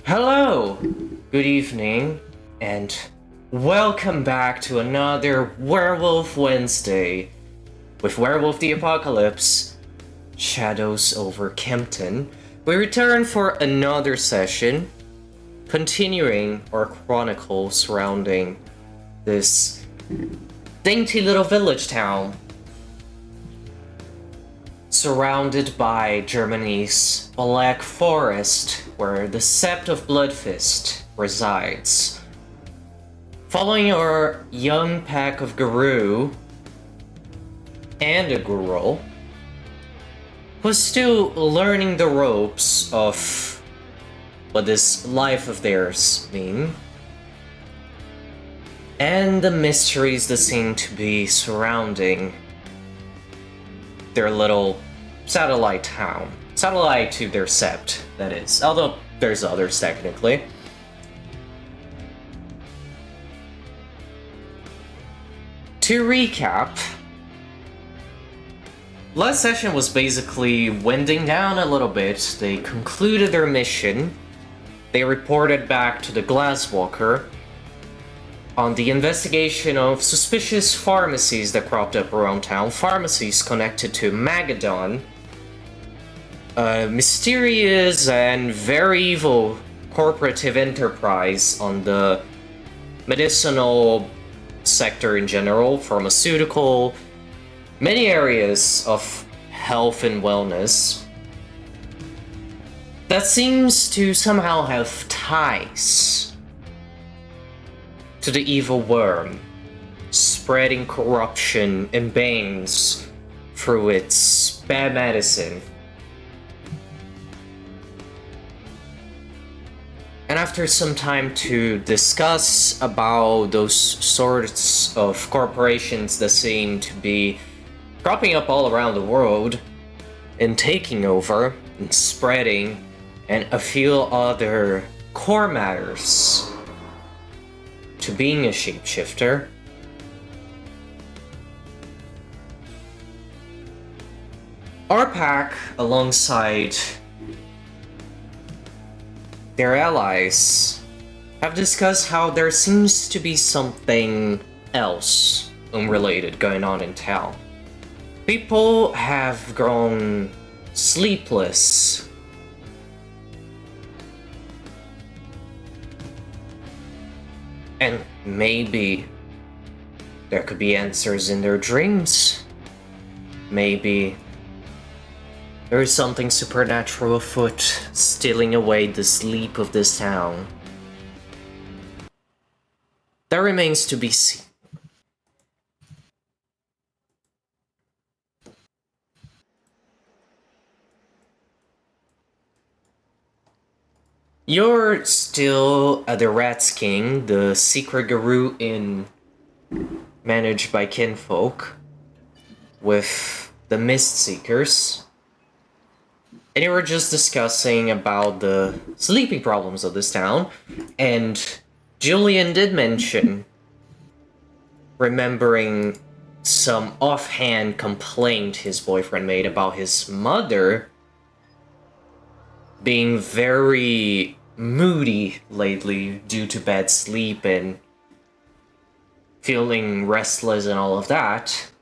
Hello, good evening, and welcome back to another Werewolf Wednesday with Werewolf the Apocalypse, Shadows over Kempten. We return for another session, continuing our chronicle surrounding this dainty little village town surrounded by Germany's Black Forest, where the Sept of Bloodfist resides. Following our young pack of Garou and a girl who's still learning the ropes of what this life of theirs mean, and the mysteries that seem to be surrounding their little satellite town. Satellite to their sept, that is. Although there's others technically. To recap, last session was basically winding down a little bit. They concluded their mission. They reported back to the Glasswalker on the investigation of suspicious pharmacies that cropped up around town. Pharmacies connected to Magadon, a mysterious and very evil corporative enterprise on the medicinal sector in general, pharmaceutical, many areas of health and wellness that seems to somehow have ties to the evil worm, spreading corruption and banes through its bad medicine. And after some time to discuss about those sorts of corporations that seem to be cropping up all around the world and taking over and spreading, and a few other core matters to being a shapeshifter, our pack, alongside their allies, have discussed how there seems to be something else unrelated going on in town. People have grown sleepless. And maybe there could be answers in their dreams. Maybe there is something supernatural afoot, stealing away the sleep of this town. That remains to be seen. You're still at the Rat's King, the secret Garou inn managed by kinfolk, with the Mist Seekers. And you were just discussing about the sleeping problems of this town, and Julian did mention remembering some offhand complaint his boyfriend made about his mother being very moody lately due to bad sleep and feeling restless and all of that.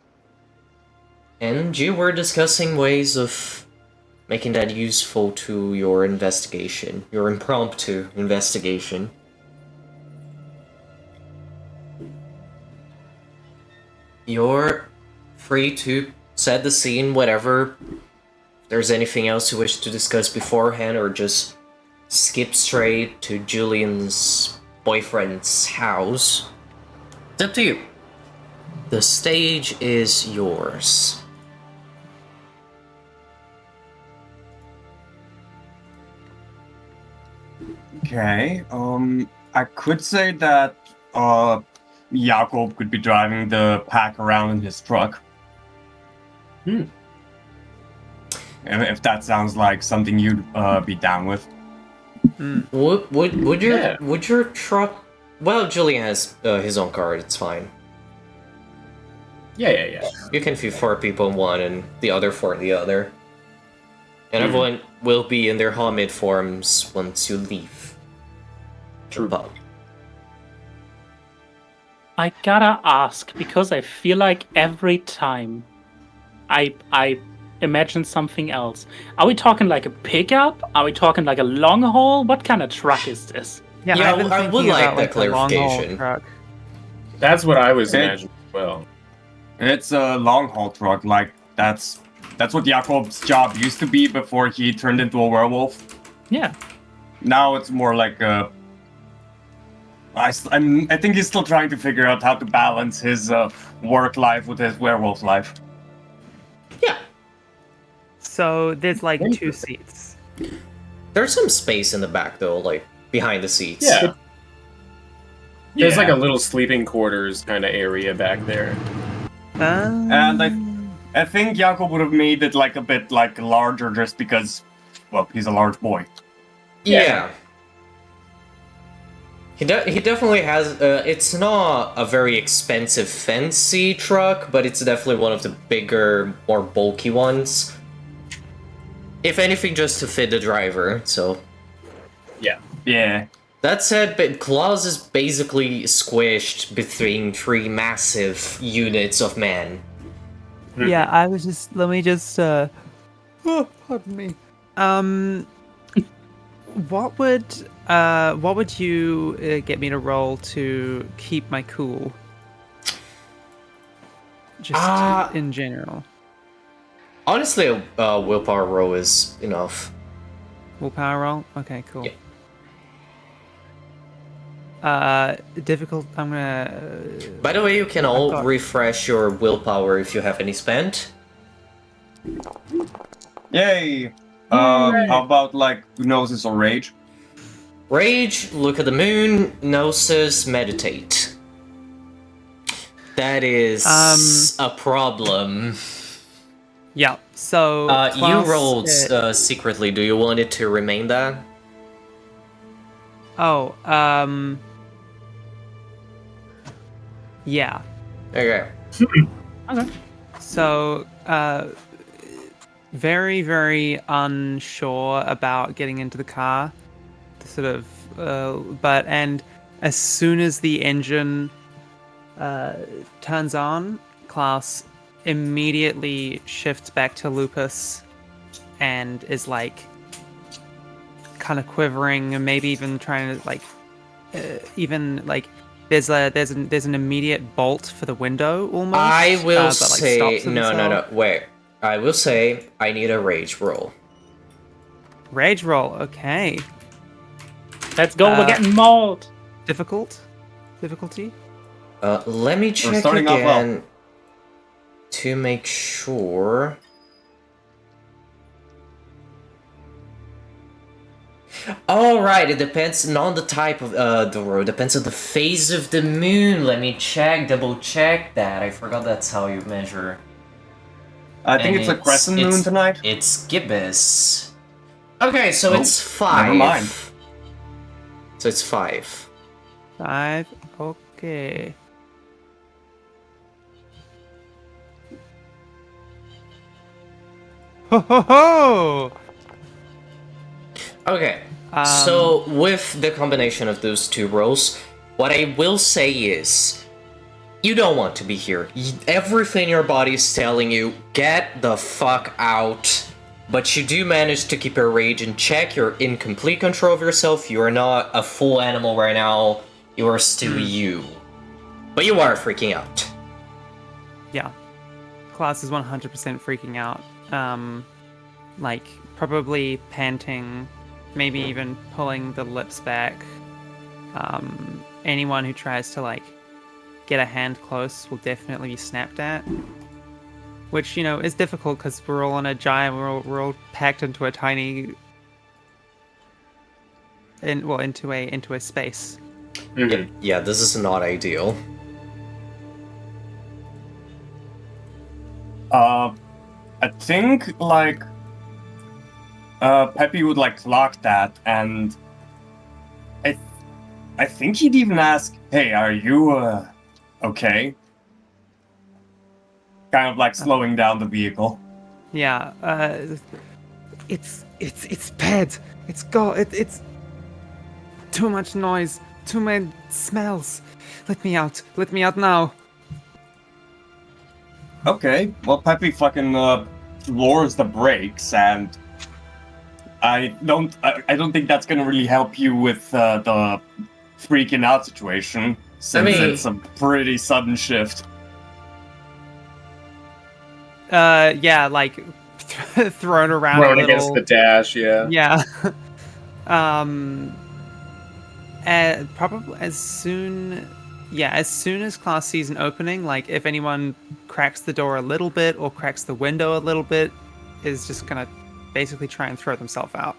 And you were discussing ways of making that useful to your investigation, your impromptu investigation. You're free to set the scene, whatever. If there's anything else you wish to discuss beforehand, or just skip straight to Julian's boyfriend's house. It's up to you. The stage is yours. Okay, I could say that, Jakob could be driving the pack around in his truck. If that sounds like something you'd, be down with. Would your truck... Well, Julian has his own car, it's fine. Yeah. You can feed 4 people in one and the other 4 in the other. And everyone will be in their Hamid forms once you leave. True. pub. I gotta ask, because I feel like every time I imagine something else. Are we talking like a pickup? Are we talking like a long haul? What kind of truck is this? Yeah, Yeah, I've been I would thinking like about that like a long haul clarification. truck. That's what I was It- imagining as well. It's a long haul truck. Like that's what Jakob's job used to be before he turned into a werewolf. Yeah. Now it's more like a. I think he's still trying to figure out how to balance his work life with his werewolf life. Yeah, So there's like 2 seats. there's some space in the back though, like behind the seats. Yeah. There's like Yeah. a little sleeping quarters kind of area back there. And I think Jakob would have made it like a bit like larger just because, well, he's a large boy. Yeah. He definitely has. It's not a very expensive, fancy truck, but it's definitely one of the bigger, more bulky ones. If anything, just to fit the driver. So Yeah. that said, but Claus is basically squished between 3 massive units of man. Yeah, I was just. Let me just. Oh, pardon me. What would you get me to roll to keep my cool? Just in general. Honestly, a willpower roll is enough. Willpower roll? Okay, cool. Yeah. Difficult. I'm gonna. By the way, you can all thought- refresh your willpower if you have any spent. Yay! How about like Gnosis or Rage? Rage, look at the moon, Gnosis, meditate. That is a problem. Yeah. So You Klaus, rolled secretly. Do you want it to remain that? Oh. Yeah. Okay. Okay. So, very, very unsure about getting into the car. Sort of, and as soon as the engine turns on, Klaus immediately shifts back to Lupus and is like kind of quivering and maybe even trying to like even like there's an immediate bolt for the window almost. I will but, like, say stops no. himself. Wait. I will say I need a rage roll. Rage roll, okay. Let's go, we're getting mauled. Difficulty? Let me check starting off well. again to make sure. All right, it depends not on the type of the road. Depends on the phase of the moon. Let me double check that. I forgot that's how you measure. I think And it's a crescent moon tonight. It's gibbous. Okay, so Oh, it's 5. never mind. So it's 5. 5, okay. Ho ho ho! Okay. So with the combination of those 2 rolls, what I will say is, you don't want to be here. Everything your body is telling you, get the fuck out. But you do manage to keep your rage in check. You're in complete control of yourself. You are not a full animal right now. You are still you. But you are freaking out. Yeah. Klaus is 100% freaking out. Like, probably panting, maybe even pulling the lips back. Anyone who tries to, like, get a hand close will definitely be snapped at. Which, you know, is difficult because we're all on a giant, we're all packed into a tiny... into a space. Mm-hmm. Yeah, this is not ideal. I think like Peppy would like clock that, and I think he'd even ask, "Hey, are you okay?" Kind of like slowing down the vehicle. Yeah, it's bad. It's Too much noise. Too many smells. Let me out. Let me out now. Okay, well, Peppy fucking lowers the brakes, and I don't think that's gonna really help you with the freaking out situation, since mean- it's a pretty sudden shift. Yeah, like thrown around Thrown a against little. the dash, yeah. Yeah. Probably as soon as class sees an opening, like if anyone cracks the door a little bit or cracks the window a little bit, is just gonna basically try and throw themselves out.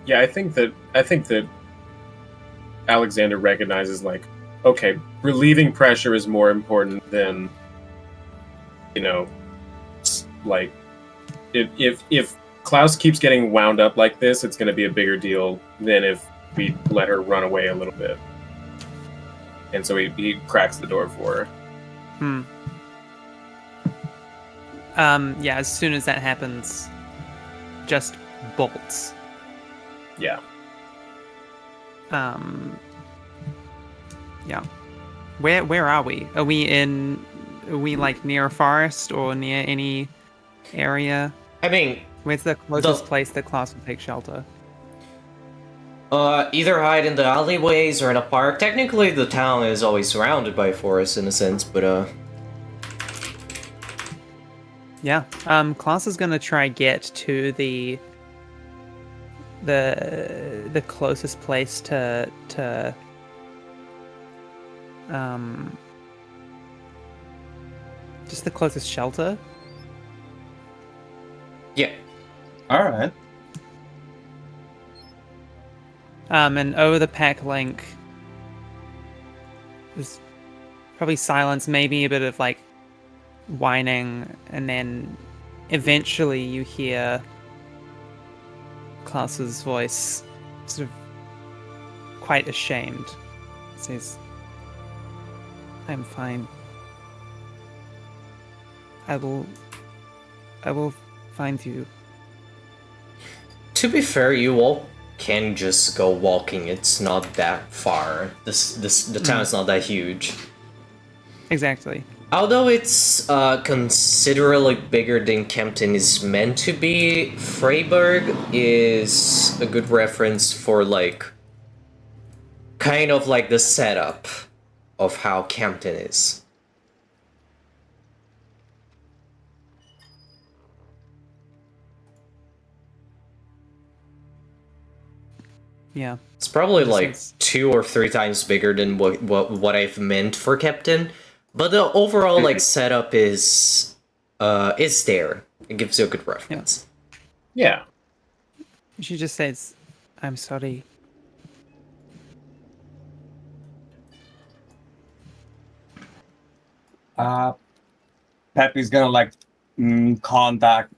Yeah, I think that Alexander recognizes, like, okay, relieving pressure is more important than, like, if Klaus keeps getting wound up like this, it's going to be a bigger deal than if we let her run away a little bit. And so he cracks the door for her. Yeah, as soon as that happens, just bolts. Yeah. Yeah. Where are we? Are we like near a forest or near any area? I mean, Where's the closest place that class will take shelter? either hide in the alleyways or in a park. Technically, the town is always surrounded by forests in a sense, but Yeah. Class is gonna try get to the closest place to just the closest shelter. yeah. Alright. And over the pack link, there's probably silence, maybe a bit of like whining, and then eventually you hear Klaus's voice, sort of quite ashamed. It says, "I'm fine. I will find you." To be fair, you all can just go walking. It's not that far. The town is not that huge. Exactly. Although it's considerably bigger than Kempten is meant to be, Freiburg is a good reference for like kind of like the setup of how Kempten is. Yeah. It's probably Makes like sense. 2 or 3 times bigger than what I've meant for Kempten, but the overall like setup is there. It gives you a good reference. Yeah. She just says, "I'm sorry." Peppy's gonna like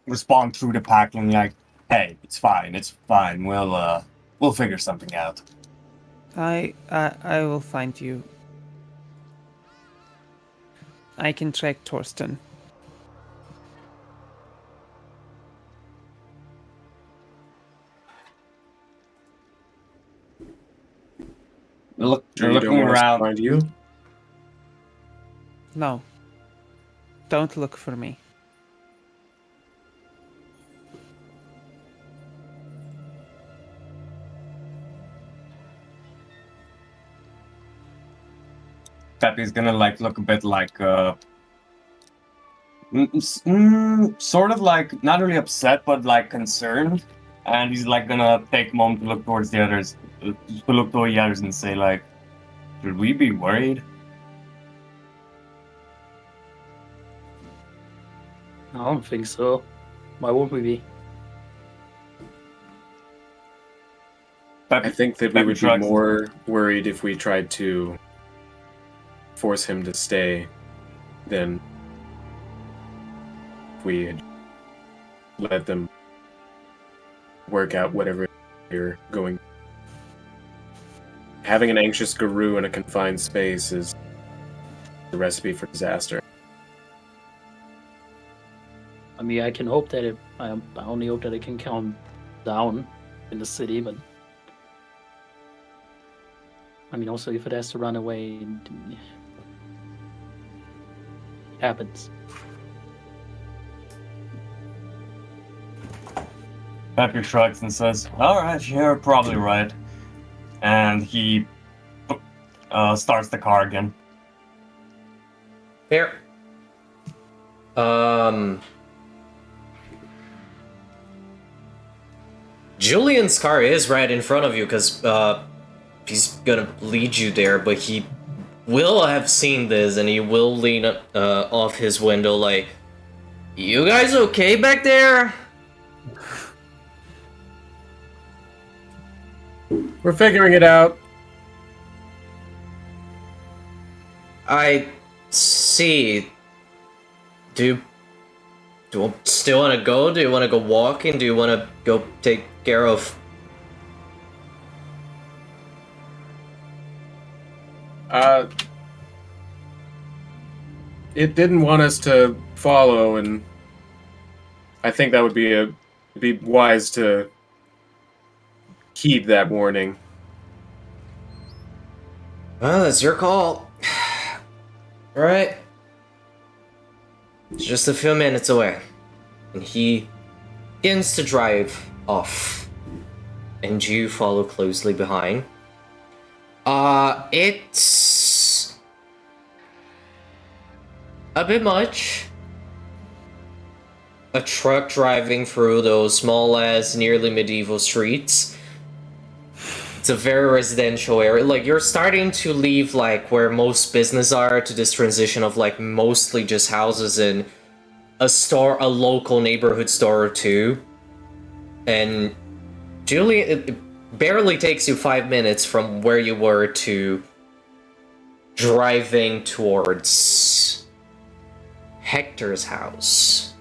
respond through the pack and like, hey, it's fine. We'll figure something out. I will find you. I can track Torsten. They're You looking don't want us to around. find you? No. Don't look for me. Peppy's gonna like look a bit like sort of like not really upset but like concerned, and he's like gonna take a moment to look towards the others, and say like, should we be worried? I don't think so. Why would we be? Peppy, I think that we Peppy would be shrugs. more worried if we tried to force him to stay than if we had let them work out whatever they're going. Having an anxious Garou in a confined space is the recipe for disaster. I mean, I can hope that I only hope that it can calm down in the city, but I mean, also if it has to run away, it happens. Peppy shrugs and says, "Alright, you're probably right." And he starts the car again. Fair. Julian's car is right in front of you, because he's gonna lead you there, but he will have seen this, and he will lean off his window like, "You guys okay back there?" We're figuring it out. I see. Do you still want to go? Do you want to go walking? Do you want to go take care of... It didn't want us to follow, and I think that would be wise to heed that warning. Well, it's your call. Right? It's just a few minutes away. And he begins to drive off. And you follow closely behind. It's a bit much. A truck driving through those small-ass, nearly medieval streets. It's a very residential area. Like, you're starting to leave, like, where most business are to this transition of, like, mostly just houses and a store, a local neighborhood store or two. And Julian, it barely takes you 5 minutes from where you were to driving towards Hector's house.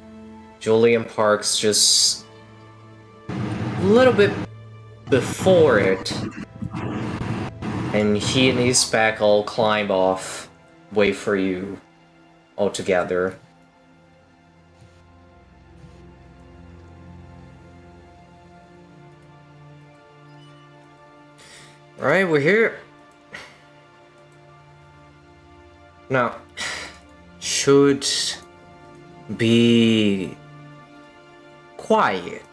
Julian parks just a little bit before it, and he and his pack all climb off, wait for you all together. Alright, we're here. Now, should be quiet.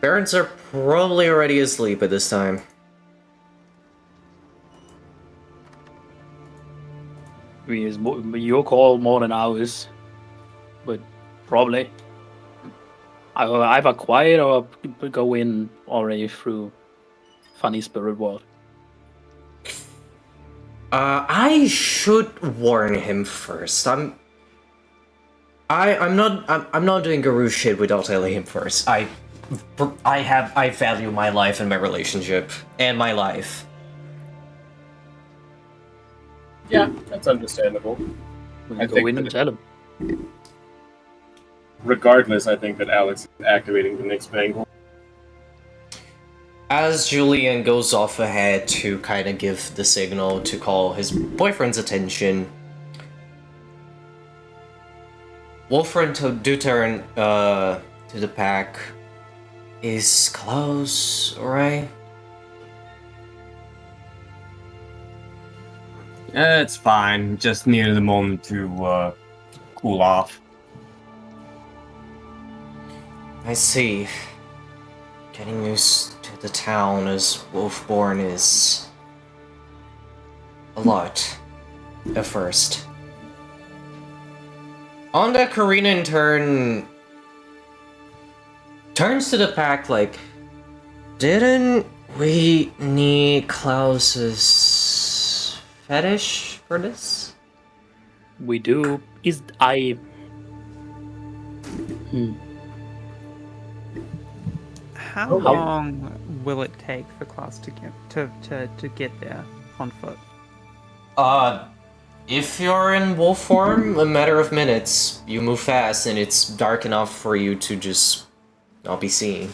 Parents are probably already asleep at this time. I mean, it's your call more than ours, but probably. Either quiet or go in already through Funny Spirit World. I should warn him first. I'm not doing Garou shit without telling him first. I value my life and my relationship and my life. Yeah, that's understandable. We I go think in that and tell him. Regardless, I think that Alex is activating the next bangle. As Julian goes off ahead to kind of give the signal to call his boyfriend's attention, Wolfram do turn to the pack. Is close, alright? It's fine. Just needed a moment to cool off. I see. Getting used to the town as Wolfborn is a lot at first. On that, Karina in turn turns to the pack like, didn't we need Klaus's fetish for this? We do. How long will it take for Klaus to get there on foot? If you're in wolf form, a matter of minutes. You move fast, and it's dark enough for you to just not be seen.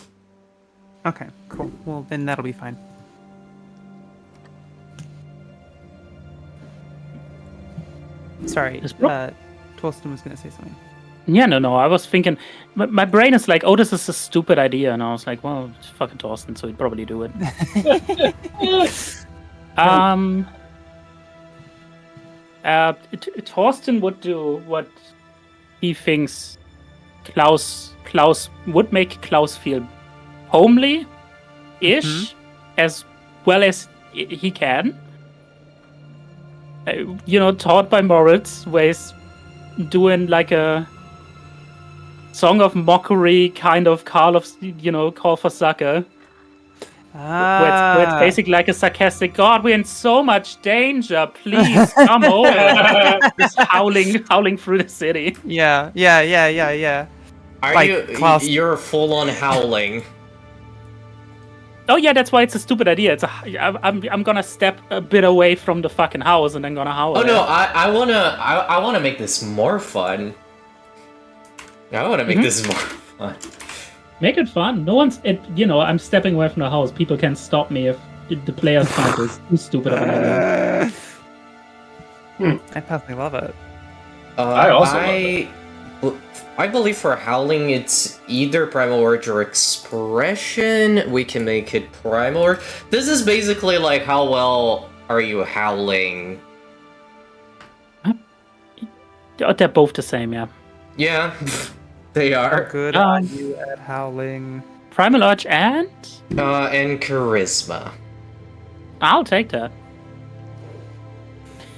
Okay, cool. Well, then that'll be fine. Sorry, Yes, Torsten was going to say something. Yeah, no. I was thinking, my brain is like, oh, this is a stupid idea, and I was like, well, it's fucking Torsten, so he'd probably do it. Torsten would do what he thinks Klaus would make Klaus feel homely-ish, as well as he can. Taught by Moritz, where he's doing like a song of mockery, kind of call for sucker. Where it's basically like a sarcastic, God, we're in so much danger, please come over. Just howling through the city. Yeah. Are Like, Klaus- you're full on howling. Oh yeah, that's why it's a stupid idea. I'm gonna step a bit away from the fucking house and then gonna howl. Oh no, I wanna make this more fun. I wanna make this more fun. Make it fun. No one's I'm stepping away from the house. People can stop me if the player's count is too stupid of an idea. I personally love it. I also love it. I believe for howling, it's either Primal Urge or Expression. We can make it Primal Urge. This is basically like, how well are you howling? They're both the same, yeah. Yeah, they How are. good are you at howling? Primal Urge and And Charisma. I'll take that.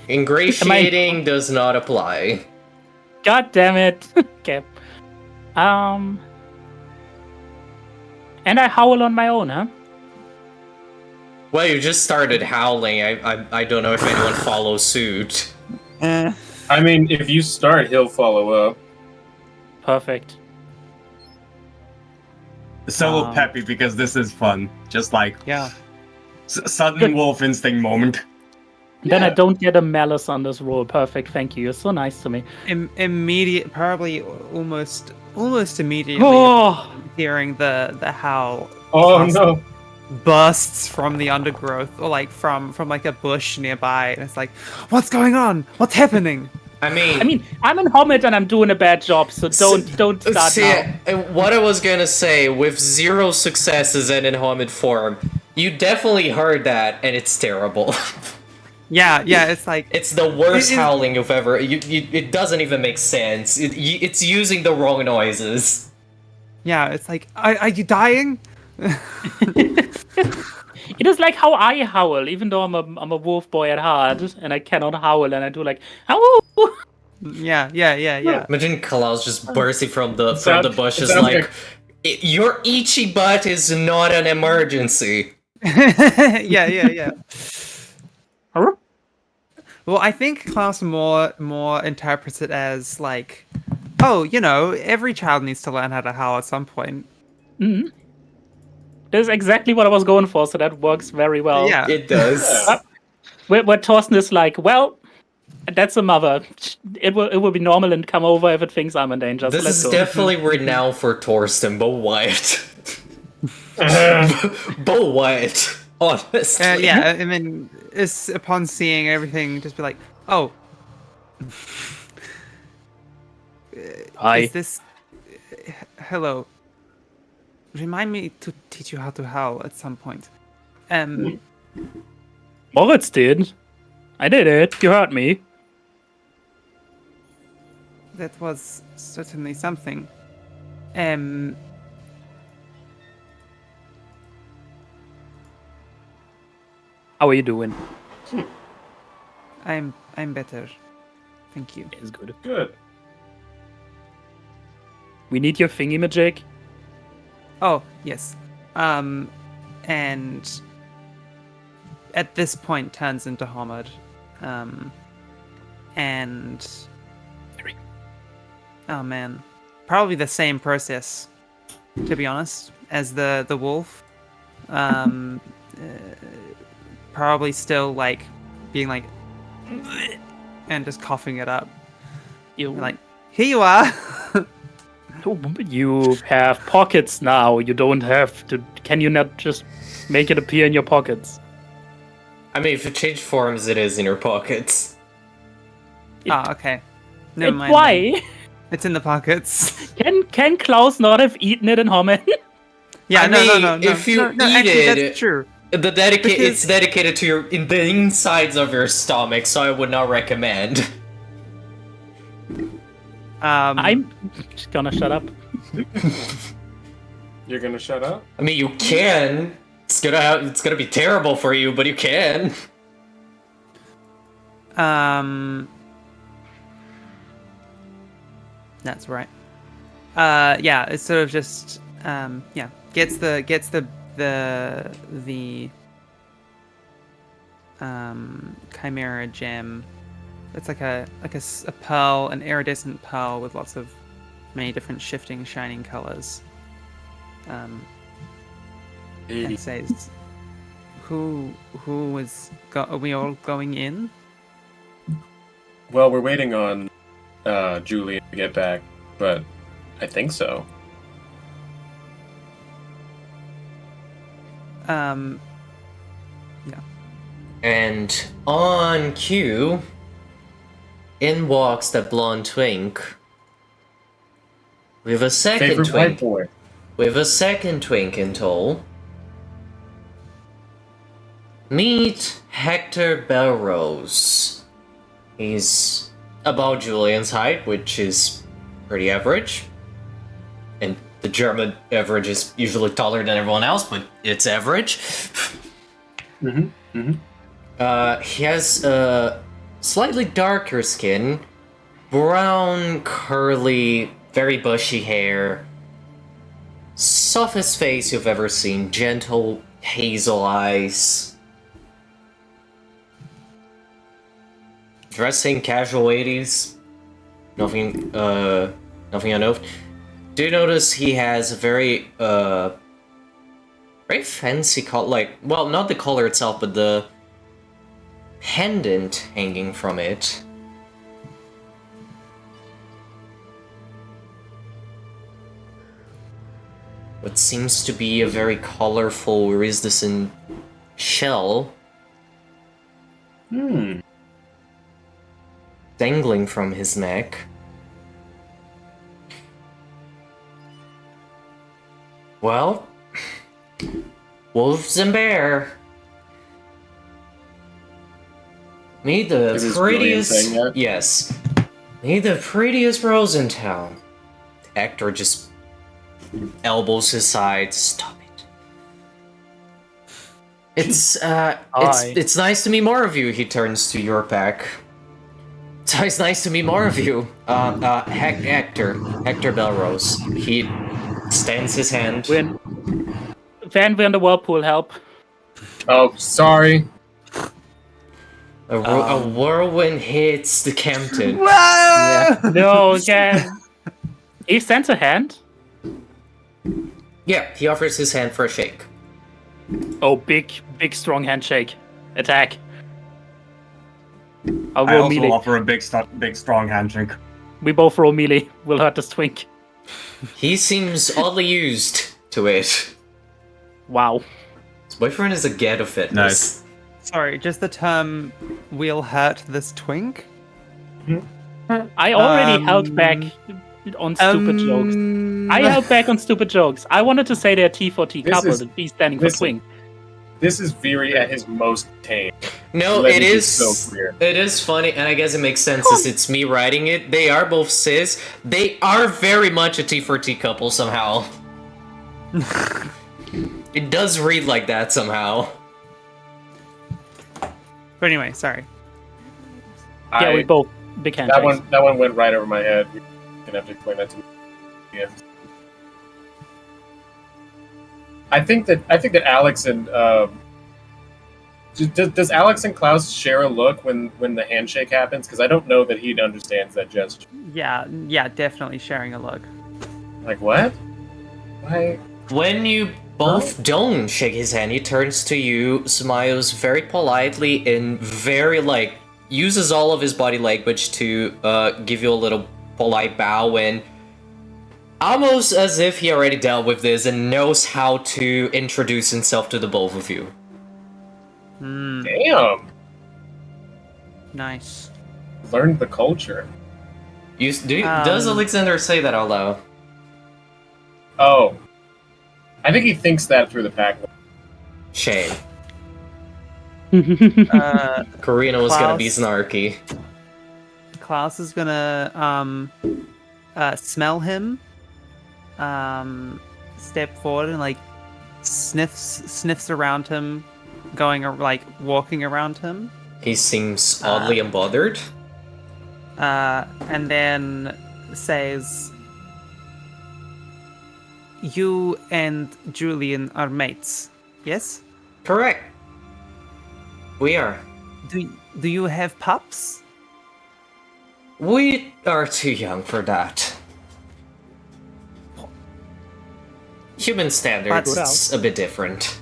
Ingratiating does not apply. God damn it. Okay. And I howl on my own, huh? Well, you just started howling. I don't know if anyone follows suit. I mean, if you start, he'll follow up. Perfect. So peppy because this is fun. Just like Yeah. sudden Good. wolf instinct moment. Then I Yeah. don't get a malice on this roll. Perfect, thank you. You're so nice to me. Immediate, probably almost immediately. Oh, Hearing the howl Oh no! bursts from the undergrowth, or like from like a bush nearby, and it's like, what's going on? What's happening? I mean, I'm in Hobbit and I'm doing a bad job, so don't start see, now. what I was gonna say, with 0 successes and in Hamid form, you definitely heard that, and it's terrible. Yeah, it's like It's the worst It- it- howling you've ever. It doesn't even make sense. It's using the wrong noises. yeah, it's like, are you dying? It is like how I howl, even though I'm a wolf boy at heart and I cannot howl, and I do like ow. Yeah. Imagine Klaus just bursting from the sound- bushes it sounds like, your itchy butt is not an emergency. yeah. Well, I think Klaus more interprets it as like, oh, every child needs to learn how to howl at some point. Mm-hmm. That's exactly what I was going for, so that works very well. Yeah. It does. Yeah. Where Torsten is like, well, that's a mother. It will be normal and come over if it thinks I'm in danger. This so let's is go. definitely renowned for Torsten, but what? But what? Honestly. Yeah, I mean, it's upon seeing everything, just be like, oh. Hi. Is this... Hello. Remind me to teach you how to howl at some point. Moritz did. I did it. You heard me. That was certainly something. How are you doing? I'm better. Thank you. It's good. Good. We need your thingy-majig. Oh, yes. And at this point turns into Homard. And oh man. Probably the same process, to be honest, as the wolf. Probably still like being like and just coughing it up. You Like, here you are. You have pockets now. You don't have to. Can you not just make it appear in your pockets? I mean, if you change forms, it is in your pockets. Ah, okay. Never mind. Why? then. It's in the pockets. Can Klaus not have eaten it in Homen? Yeah, I no, mean, no. if you no, eat actually, it, that's true. it's Because- dedicated to the insides of your stomach, so I would not recommend. I'm just gonna shut up. You're gonna shut up? I mean, you can. It's gonna be terrible for you, but you can. That's right. Yeah, it's sort of just gets the chimera gem. It's like a pearl, an iridescent pearl with lots of many different shifting, shining colors. And says, "Who was? Are we all going in?" Well, we're waiting on Julian to get back, but I think so. Yeah. And on cue, in walks the blonde twink. With a second Favorite white twink. boy. With a second twink in tow. Meet Hector Belrose. He's about Julian's height, which is pretty average. And the German average is usually taller than everyone else, but it's average. He has a slightly darker skin, brown, curly, very bushy hair, softest face you've ever seen, gentle hazel eyes. Dressing casual 80s. Nothing I note. Do you notice he has a very fancy collar, like, well, not the collar itself, but the pendant hanging from it. What seems to be a very colorful iridescent shell dangling from his neck. Well, wolves and bear. Meet the Is this Julian saying prettiest. that? Yes. Meet the prettiest rose in town. Hector just elbows his side. Stop it. It's nice to meet more of you. He turns to your pack. It's nice to meet more of you. Hector Belrose. He extends his hand. Van, we're in the whirlpool. Help! Oh, sorry. A whirlwind hits the Kempten. No, again. He sends a hand. Yeah, he offers his hand for a shake. Oh, big, strong handshake. Attack. I'll I roll also melee. offer a big, strong handshake. We both roll melee. We'll hurt this twink. He seems oddly used to it. Wow. His boyfriend is a get of fitness. Nice. Sorry, just the term "we'll hurt this twink." I already held back on stupid jokes. I held back on stupid jokes. I wanted to say they're T for T This coupled is- and B standing for listen. twink. This is Veery at his most tame. No, Let it me be is so clear. it is funny, and I guess it makes sense since it's me writing it. They are both cis. They are very much a T for T couple somehow. It does read like that somehow. But anyway, sorry. Yeah, we both big that handshakes. one went right over my head. You're gonna have to explain that to me. Yeah. I think that Alex and does Alex and Klaus share a look when the handshake happens? Because I don't know that he understands that gesture. Yeah, definitely sharing a look. Like what? Why? When you both don't shake his hand, he turns to you, smiles very politely, and uses all of his body language to give you a little polite bow, and almost as if he already dealt with this and knows how to introduce himself to the both of you. Damn. Nice. learned the culture. Does Alexander say that out loud? Oh. I think he thinks that through the pack. Shame. Karina was gonna be snarky. Klaus is gonna smell him, step forward and like sniffs around him, walking around him. He seems oddly unbothered. And then says, "You and Julian are mates, yes?" Correct. We are. Do you have pups? We are too young for that. Human standards, it's a bit different.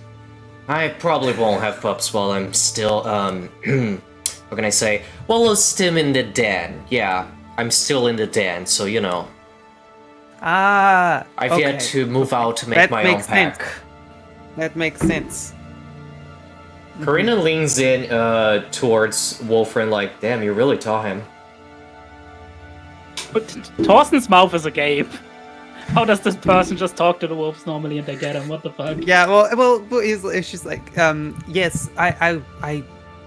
I probably won't have pups while I'm still, what can I say? While I'm still in the den. Yeah, I'm still in the den, so you know. I've yet to move out to make my own pack. That makes sense. Karina leans in towards Wolfrin like, damn, you really taught him. But Torsten's mouth is agape. How does this person just talk to the wolves normally and they get him? What the fuck? Yeah, well, she's like, yes, I,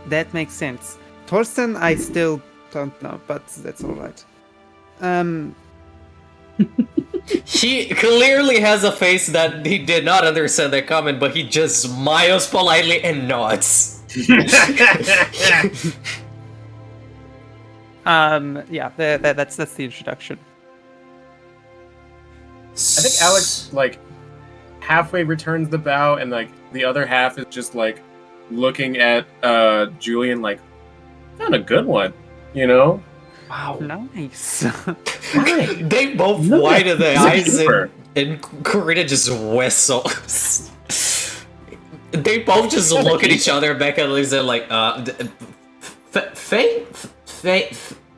that makes sense. Torsten, I still don't know, but that's all right. He clearly has a face that he did not understand that comment, but he just smiles politely and nods. Yeah, that's the introduction. I think Alex, like, halfway returns the bow, and, like, the other half is just, like, looking at Julian, like, found a good one, you know? Wow. Nice. They both widen their eyes, and Karina just whistles. They both just look at each other, back at Lisa, like,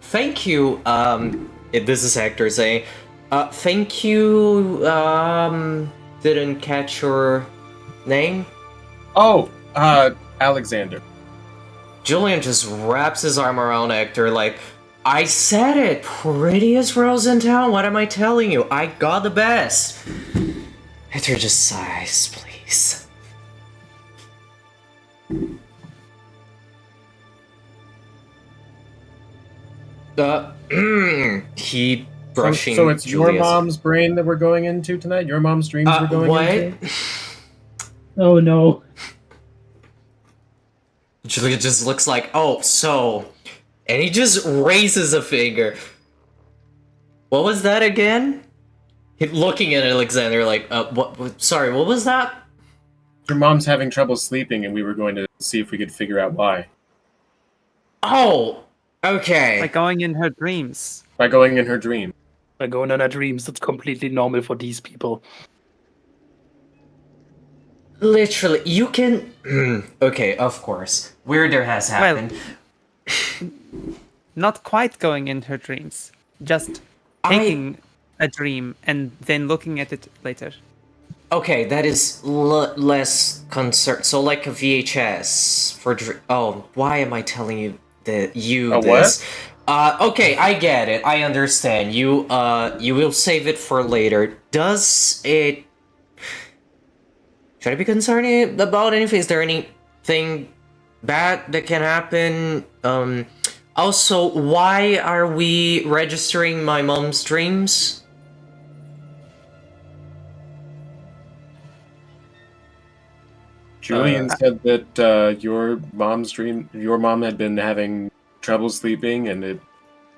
thank you, this is Hector saying, thank you, didn't catch your name? Oh, Alexander. Julian just wraps his arm around Hector like, I said it! Prettiest rose in town, what am I telling you? I got the best! Hector just sighs, please. He brushing So it's Julia's... your mom's brain that we're going into tonight? Your mom's dreams we're going into? Oh no. Julia just looks like, oh, so... And he just raises a finger. What was that again? Looking at Alexander like, sorry, what was that? Your mom's having trouble sleeping, and we were going to see if we could figure out why. Oh, okay. Like going in her dreams. By going in her dream. By going in her dreams, it's completely normal for these people. Literally, you can... okay, of course. Weirder has happened. Well, not quite going in her dreams. Just taking a dream and then looking at it later. Okay, that is less concern. So like a VHS for... Oh, why am I telling you this? What? Okay, I get it. I understand. You will save it for later. Does it... Should I be concerned about anything? Is there anything bad that can happen? Also, why are we registering my mom's dreams? Julian said that your mom had been having trouble sleeping, and it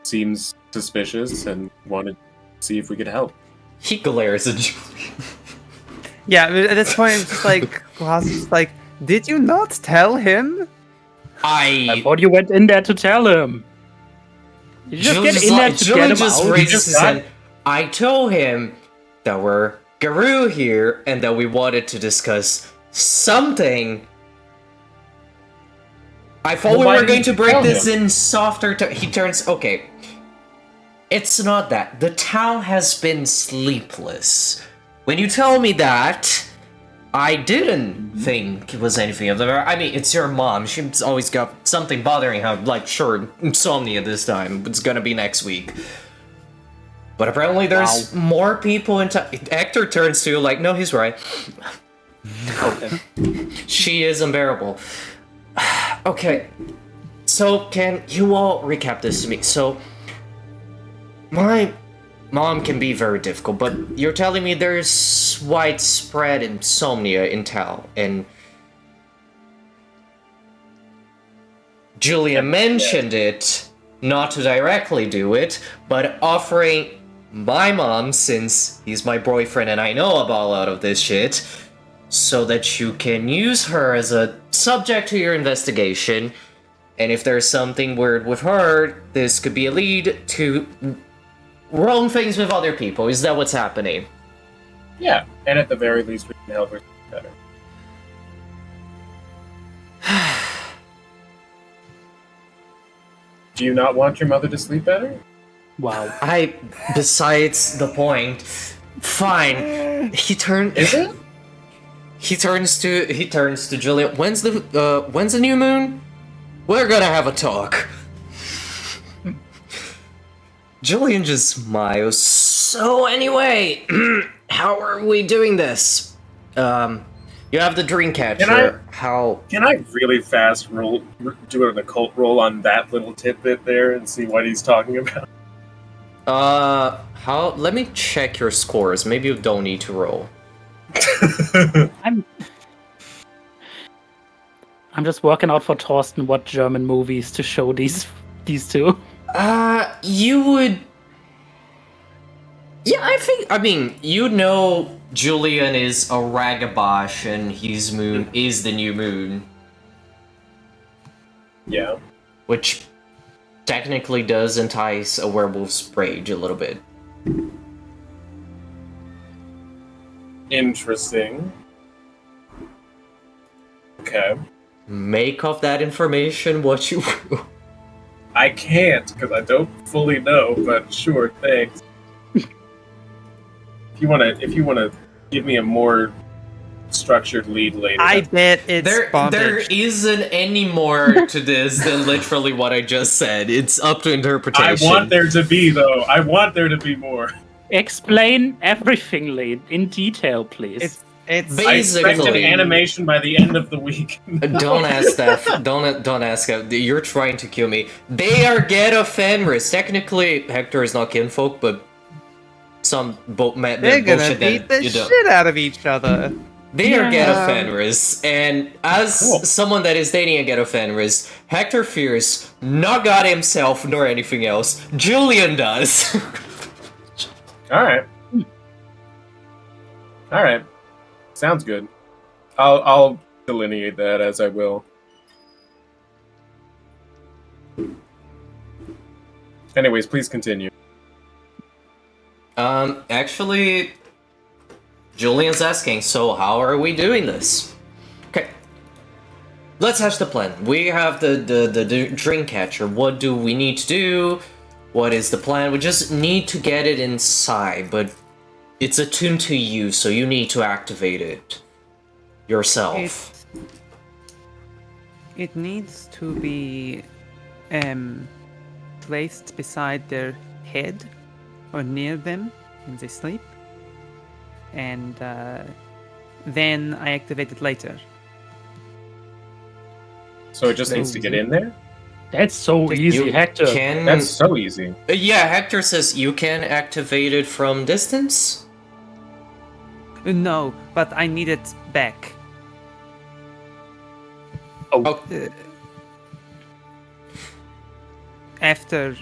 seems suspicious, and wanted to see if we could help. He glares at Julian. Yeah, at this point, it's just like, Klaus is like, did you not tell him? I thought you went in there to tell him. Did you just get in there to get him out? Raises his hand. I told him that we're Garou here and that we wanted to discuss something. I thought we were going to break this in softer he turns... Okay. It's not that. The town has been sleepless. When you tell me that, I didn't think it was anything of the. I mean, it's your mom. She's always got something bothering her. Like, sure, insomnia this time. It's gonna be next week. But apparently there's more people in town. Hector turns to you like, no, he's right. Okay. She is unbearable. Okay. So, can you all recap this to me? So, my mom can be very difficult, but you're telling me there's widespread insomnia in town, and Julia mentioned it, not to directly do it, but offering my mom, since he's my boyfriend and I know about a lot of this shit, so that you can use her as a subject to your investigation, and if there's something weird with her, this could be a lead to wrong things with other people. Is that what's happening? Yeah, and at the very least, we can help her better. Do you not want your mother to sleep better? Wow. Besides the point. Fine. Is it? He turns to Julia. When's the new moon? We're gonna have a talk. Julian just smiles. So anyway, how are we doing this? You have the Dreamcatcher. Can I really fast do an occult roll on that little tidbit there and see what he's talking about? Let me check your scores. Maybe you don't need to roll. I'm just working out for Torsten what German movies to show these two. You would... Yeah, I mean, you know Julian is a Ragabosh and his moon is the new moon. Yeah. Which technically does entice a werewolf's rage a little bit. Interesting. Okay. Make of that information what you will. I can't, because I don't fully know, but sure, thanks. If you wanna give me a more structured lead later. I bet it's There bondage. isn't any more to this than literally what I just said. It's up to I interpretation. want there to be, though. I want there to be more. Explain everything, Lane, in detail, please. It's I expect an Basically, animation by the end of the week. don't ask that. Don't ask. You're trying to kill me. They are Ghetto Fenris. Technically, Hector is not kinfolk, but some They're gonna bullshit beat that the you don't. shit out of each other. They are Yeah. Ghetto Fenris, and as Cool. someone that is dating a Ghetto Fenris, Hector fears not God himself nor anything else. Julian does. Alright. Alright. Sounds good. I'll delineate that as I will. Anyways, please continue. Actually, Julian's asking, so how are we doing this? Okay. Let's hatch the plan. We have the Dreamcatcher. What do we need to do? What is the plan? We just need to get it inside, but it's attuned to you, so you need to activate it yourself. It needs to be placed beside their head or near them when they sleep, and then I activate it later. So it just needs to get in there? That's so easy, You Hector. can... That's so easy. Yeah, Hector says you can activate it from distance? No, but I need it back. Oh, After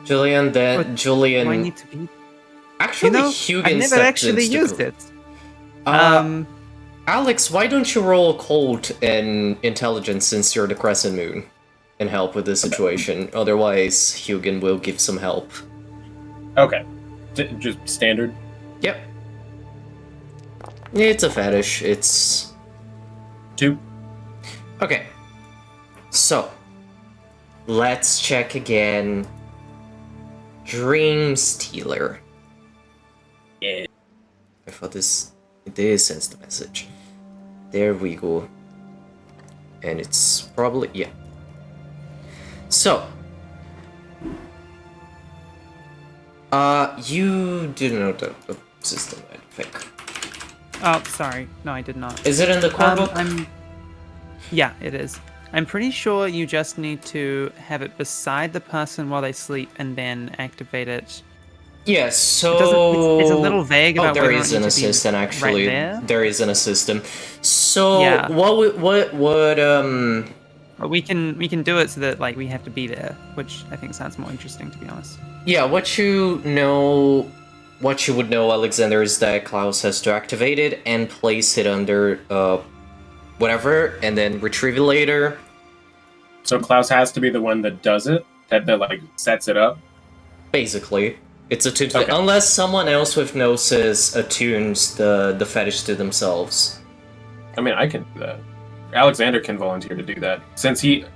Julian, then What- Julian... do I need to be? Actually, You know, Hugin I've never stepped actually into the used group. it. Alex, why don't you roll occult and intelligence since you're the Crescent Moon and help with this situation? Otherwise, Hugin will give some help. Okay. Just standard? Yep. It's a fetish. It's... 2. Okay. So, let's check again. Dream Stealer. Yeah. thought this sends the message. There we go. And it's probably, yeah. So, you do know the system, I think. Oh, sorry. No, I did not. Is it in the core book? Yeah, it is. I'm pretty sure you just need to have it beside the person while they sleep and then activate it. Yes, so... It's a little vague about there whether is it an needs to be assistant, actually. right there. There is an assistant. So, Yeah. what But we can do it so that like we have to be there, which I think sounds more interesting, to be honest. yeah, what you would know, Alexander, is that Klaus has to activate it and place it under, whatever, and then retrieve it later. So Klaus has to be the one that does it, that like sets it up. Basically, it's attuned to Okay. unless someone else with Gnosis attunes the fetish to themselves. I mean, I can do that. Alexander can volunteer to do that. Since he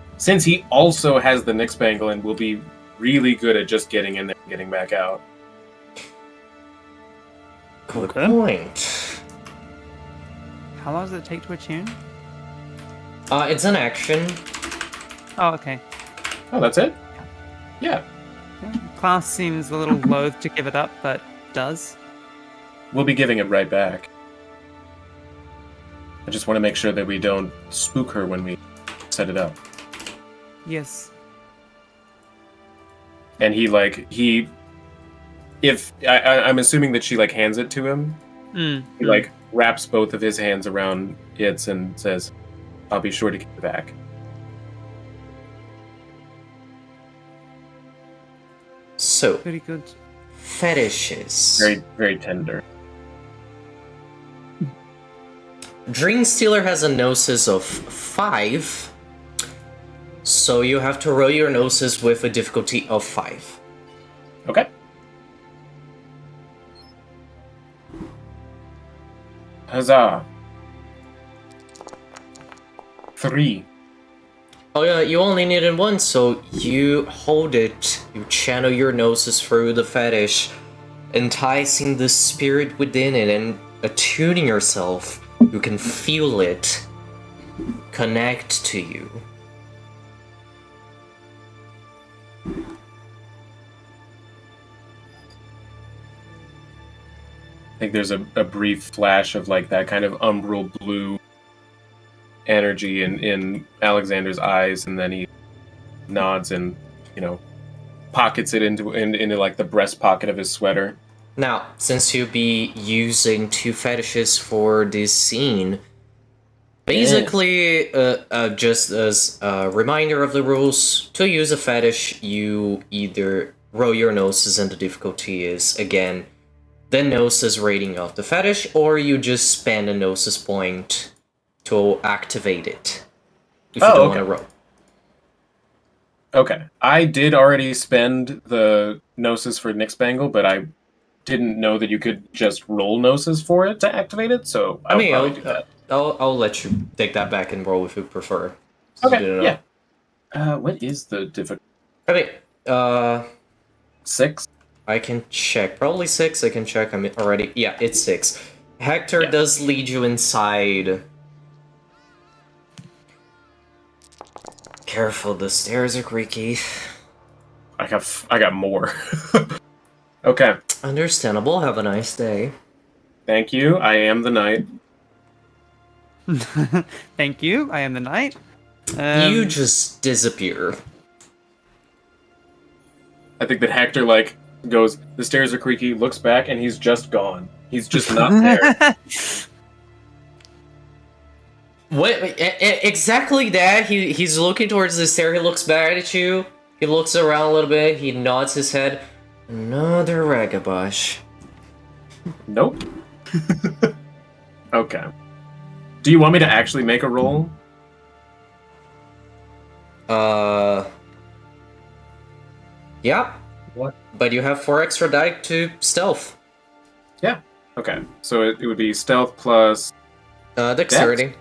also has the Nixbangle and will be really good at just getting in there and getting back out. Good Okay. point. How long does it take to attune? It's an action. Oh, okay. Oh, that's it? Yeah. Klaus seems a little loath to give it up, but does. We'll be giving it right back. I just want to make sure that we don't spook her when we set it up. Yes. And I'm assuming that she like hands it to him. He like wraps both of his hands around its and says, "I'll be sure to give it back." So, Very good. fetishes. Very, very tender. Dream Stealer has a Gnosis of 5, so you have to roll your Gnosis with a difficulty of 5. Okay. Huzzah. 3. Oh yeah, you only needed 1, so you hold it, you channel your Gnosis through the fetish, enticing the spirit within it and attuning yourself. You can feel it connect to you. I think there's a brief flash of like that kind of umbral blue energy in Alexander's eyes, and then he nods and, pockets it into like the breast pocket of his sweater. Now, since you'll be using 2 fetishes for this scene, basically, just as a reminder of the rules, to use a fetish, you either roll your Gnosis and the difficulty is, again, the Gnosis rating of the fetish, or you just spend a Gnosis point to activate it, if you don't want to roll. Okay. I did already spend the Gnosis for Nixbangle, but I didn't know that you could just roll Gnosis for it to activate it, so I'll probably do that. I'll let you take that back and roll if you prefer. Okay, yeah. What is the difficulty? I mean, 6? I can check. Probably 6, I can check. I'm already... Yeah, it's 6. Hector does lead you inside. Careful, the stairs are creaky. I got more. Okay. Understandable, have a nice day. Thank you. I am the knight. Thank you. I am the knight. You just disappear. I think that Hector like goes, the stairs are creaky, looks back, and he's just gone. He's just not there. What? Exactly that. He's looking towards the stair. He looks back at you. He looks around a little bit. He nods his head. Another ragabush. Nope. Okay. Do you want me to actually make a roll? Yeah. What? But you have 4 extra die to stealth. Yeah. Okay. So it would be stealth plus Dexterity.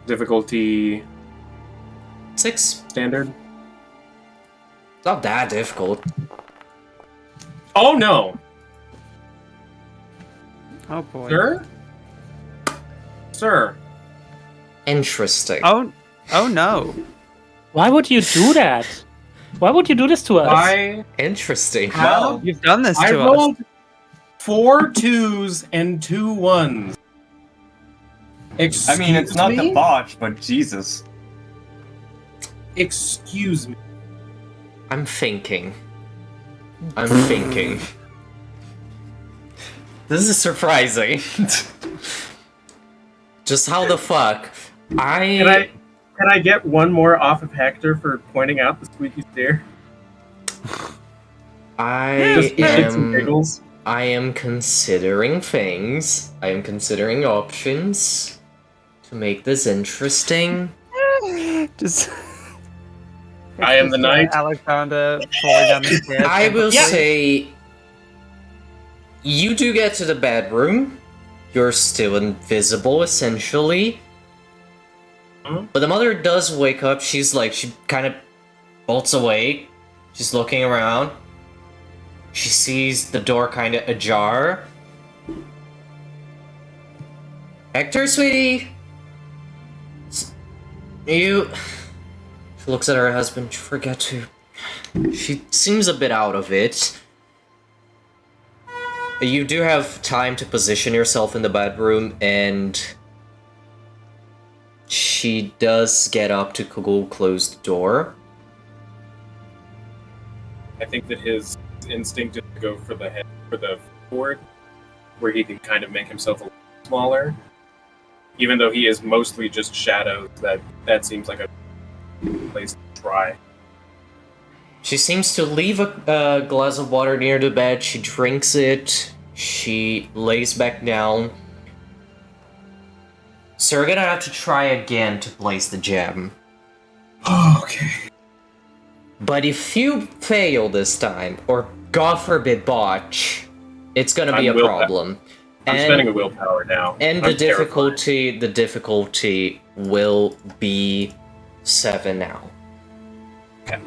difficulty 6. standard. It's not that difficult. Oh no! Oh boy. Sir? Sir. Interesting. Oh no. Why would you do that? Why would you do this to us? Why? Interesting. How? You've done this I to us. rolled 4 2s and 2 1s. I mean, it's not the me? botch, but Jesus. Excuse me. I'm thinking. This is surprising. Just how the fuck? Can I get one more off of Hector for pointing out the squeaky stair? Just shits and giggles. I am considering things. I am considering options to make this interesting. Just. I am the knight. Alexander falling down the stairs. I will say, you do get to the bedroom. You're still invisible, essentially. But the mother does wake up. She's like, she kind of bolts awake. She's looking around. She sees the door kind of ajar. Hector, sweetie! You... She looks at her husband. Forget to... She seems a bit out of it. You do have time to position yourself in the bedroom, and... She does get up to go close the door. I think that his instinct is to go for the head, for the board, where he can kind of make himself a little smaller. Even though he is mostly just shadows, that seems like a place to try. She seems to leave a glass of water near the bed. She drinks it. She lays back down. So we're gonna have to try again to place the gem. Okay. But if you fail this time, or God forbid botch, it's gonna be a problem. I'm spending a willpower now. And I'm the difficulty will be 7 now. Okay.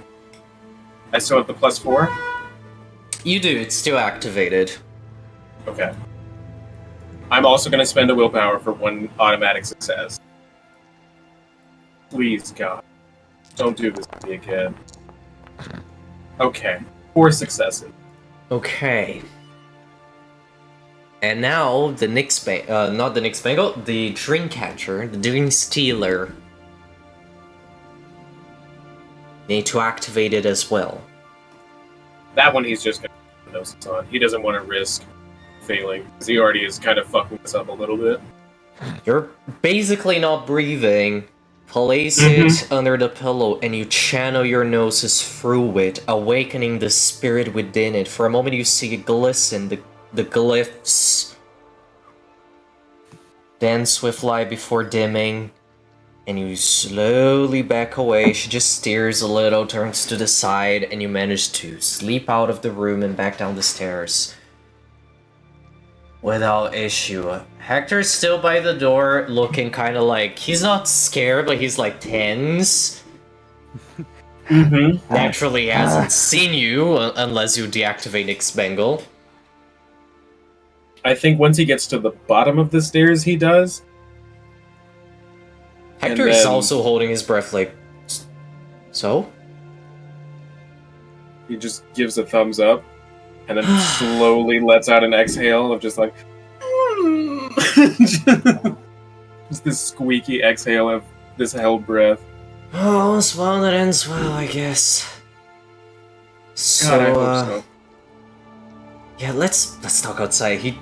I still have the +4? You do, it's still activated. Okay. I'm also going to spend a willpower for 1 automatic success. Please, God. Don't do this to me again. Okay. 4 successes. Okay. And now the not the Nyx the Dreamcatcher, the Dream Stealer. Need to activate it as well. That one he's just going to notice on. He doesn't want to risk failing, because he already is kind of fucking us up a little bit. You're basically not breathing. Place it under the pillow and you channel your gnosis through it, awakening the spirit within it. For a moment you see it glisten, the glyphs dance with light before dimming, and you slowly back away. She just steers a little, turns to the side, and you manage to sleep out of the room and back down the stairs without issue. Hector's still by the door, looking kind of like, he's not scared, but he's like tense. Naturally, he hasn't seen you unless you deactivate X-Bengal. I think once he gets to the bottom of the stairs, he does. Hector is also holding his breath, like, so? He just gives a thumbs up, and then slowly lets out an exhale of just like... just this squeaky exhale of this held breath. Oh, all's well that ends well, I guess. So, God, I hope so. Yeah, let's talk outside.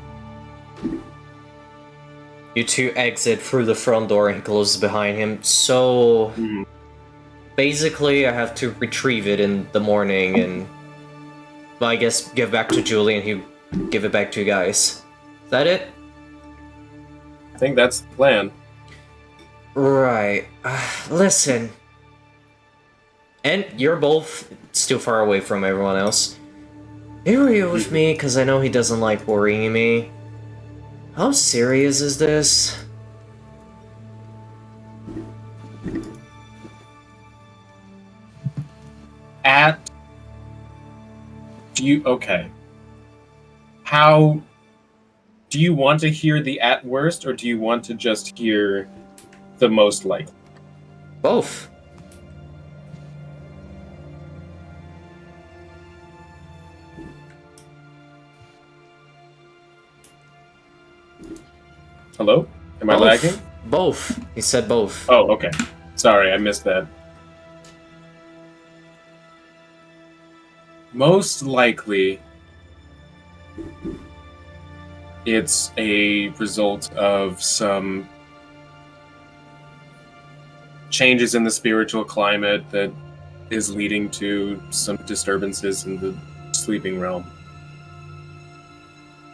You two exit through the front door and he closes behind him. So, basically, I have to retrieve it in the morning and, well, I guess give back to Julie and he'll give it back to you guys. Is that it? I think that's the plan. Right. Listen. And you're both still far away from everyone else. Be real with me, because I know he doesn't like worrying me. How serious is this? Okay. How Do you want to hear the at worst, or do you want to just hear the most likely? Both. Hello? Am I Both. lagging? Both. He said both. Oh, okay. Sorry, I missed that. Most likely, it's a result of some changes in the spiritual climate that is leading to some disturbances in the sleeping realm.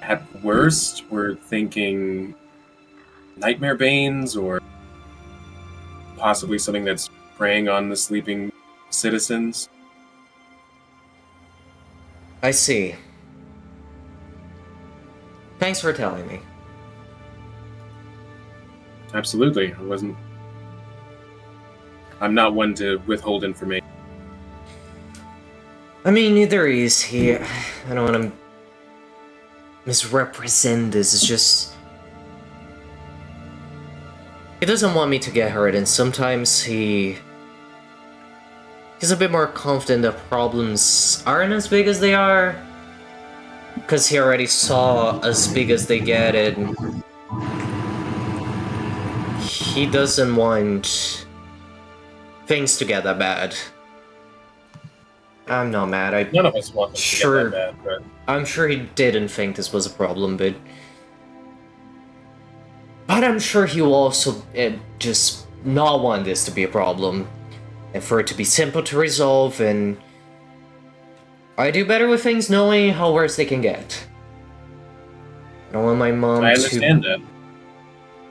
At worst, we're thinking nightmare banes or possibly something that's preying on the sleeping citizens. I see. Thanks for telling me. Absolutely. I'm not one to withhold information. I mean, neither is he. I don't want to misrepresent this. It's just... He doesn't want me to get hurt, and sometimes he's a bit more confident that problems aren't as big as they are. Because he already saw as big as they get, and he doesn't want things to get that bad. I'm not mad. None of us want them to Sure. get that bad, I'm sure he didn't think this was a problem, but I'm sure he will also just not want this to be a problem, and for it to be simple to resolve, and I do better with things knowing how worse they can get. I don't want my mom I understand that.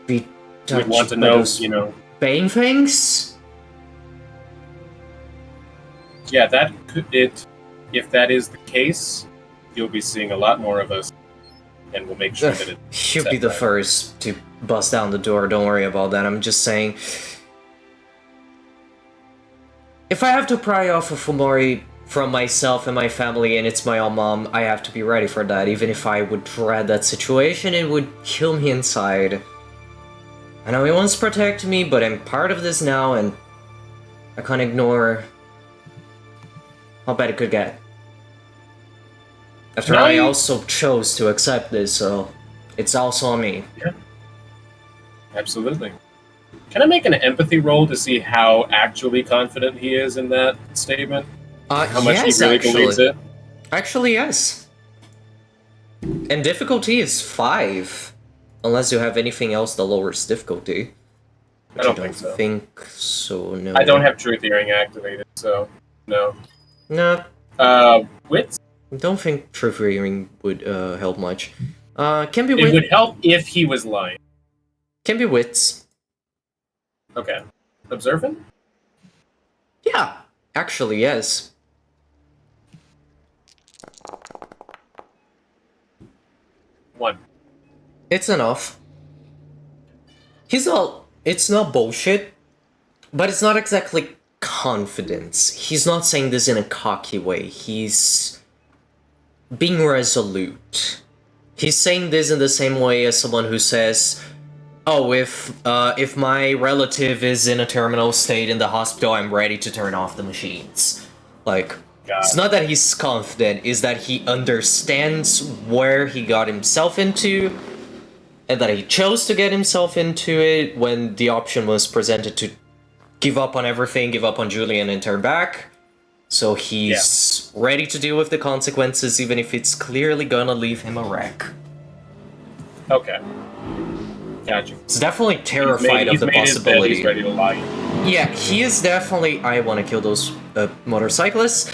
be We'd touched want to by know, those bane things. Yeah, that could it. If that is the case, you'll be seeing a lot more of us, and we'll make sure that it. He'll be the first to bust down the door. Don't worry about that. I'm just saying, if I have to pry off a Fumori from myself and my family, and it's my own mom, I have to be ready for that. Even if I would dread that situation, it would kill me inside. I know he wants to protect me, but I'm part of this now, and I can't ignore how bad it could get. After all, I also chose to accept this, so it's also on me. Yeah. Absolutely. Can I make an empathy roll to see how actually confident he is in that statement? How much yes, he really actually. believes it? Actually, yes. And difficulty is 5. Unless you have anything else that lowers difficulty. I don't think so. Think so, no. I don't have truth hearing activated, so no. No, Wits? don't think truth hearing would help much. Can be It would help if he was lying. Can be wits. Okay. Observant? Yeah, actually, yes. One. It's enough. It's not bullshit, but it's not exactly confidence. He's not saying this in a cocky way. He's being resolute. He's saying this in the same way as someone who says, oh, if my relative is in a terminal state in the hospital, I'm ready to turn off the machines. Like, it's not that he's confident, it's that he understands where he got himself into, and that he chose to get himself into it when the option was presented to give up on everything, give up on Julian, and turn back. So he's ready to deal with the consequences, even if it's clearly gonna leave him a wreck. Okay. Gotcha. He's definitely terrified of the possibility. He's ready to lie. Yeah, he is definitely... I want to kill those motorcyclists.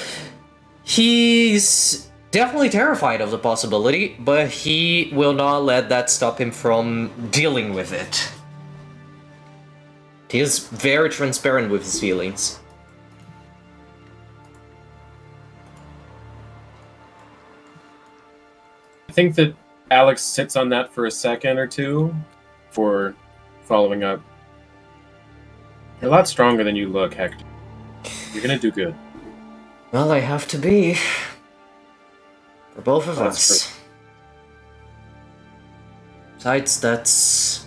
He's definitely terrified of the possibility, but he will not let that stop him from dealing with it. He is very transparent with his feelings. I think that Alex sits on that for a second or two for following up. You're a lot stronger than you look, Hector. You're gonna do good. Well, I have to be. For both of us. That's true. Besides, that's...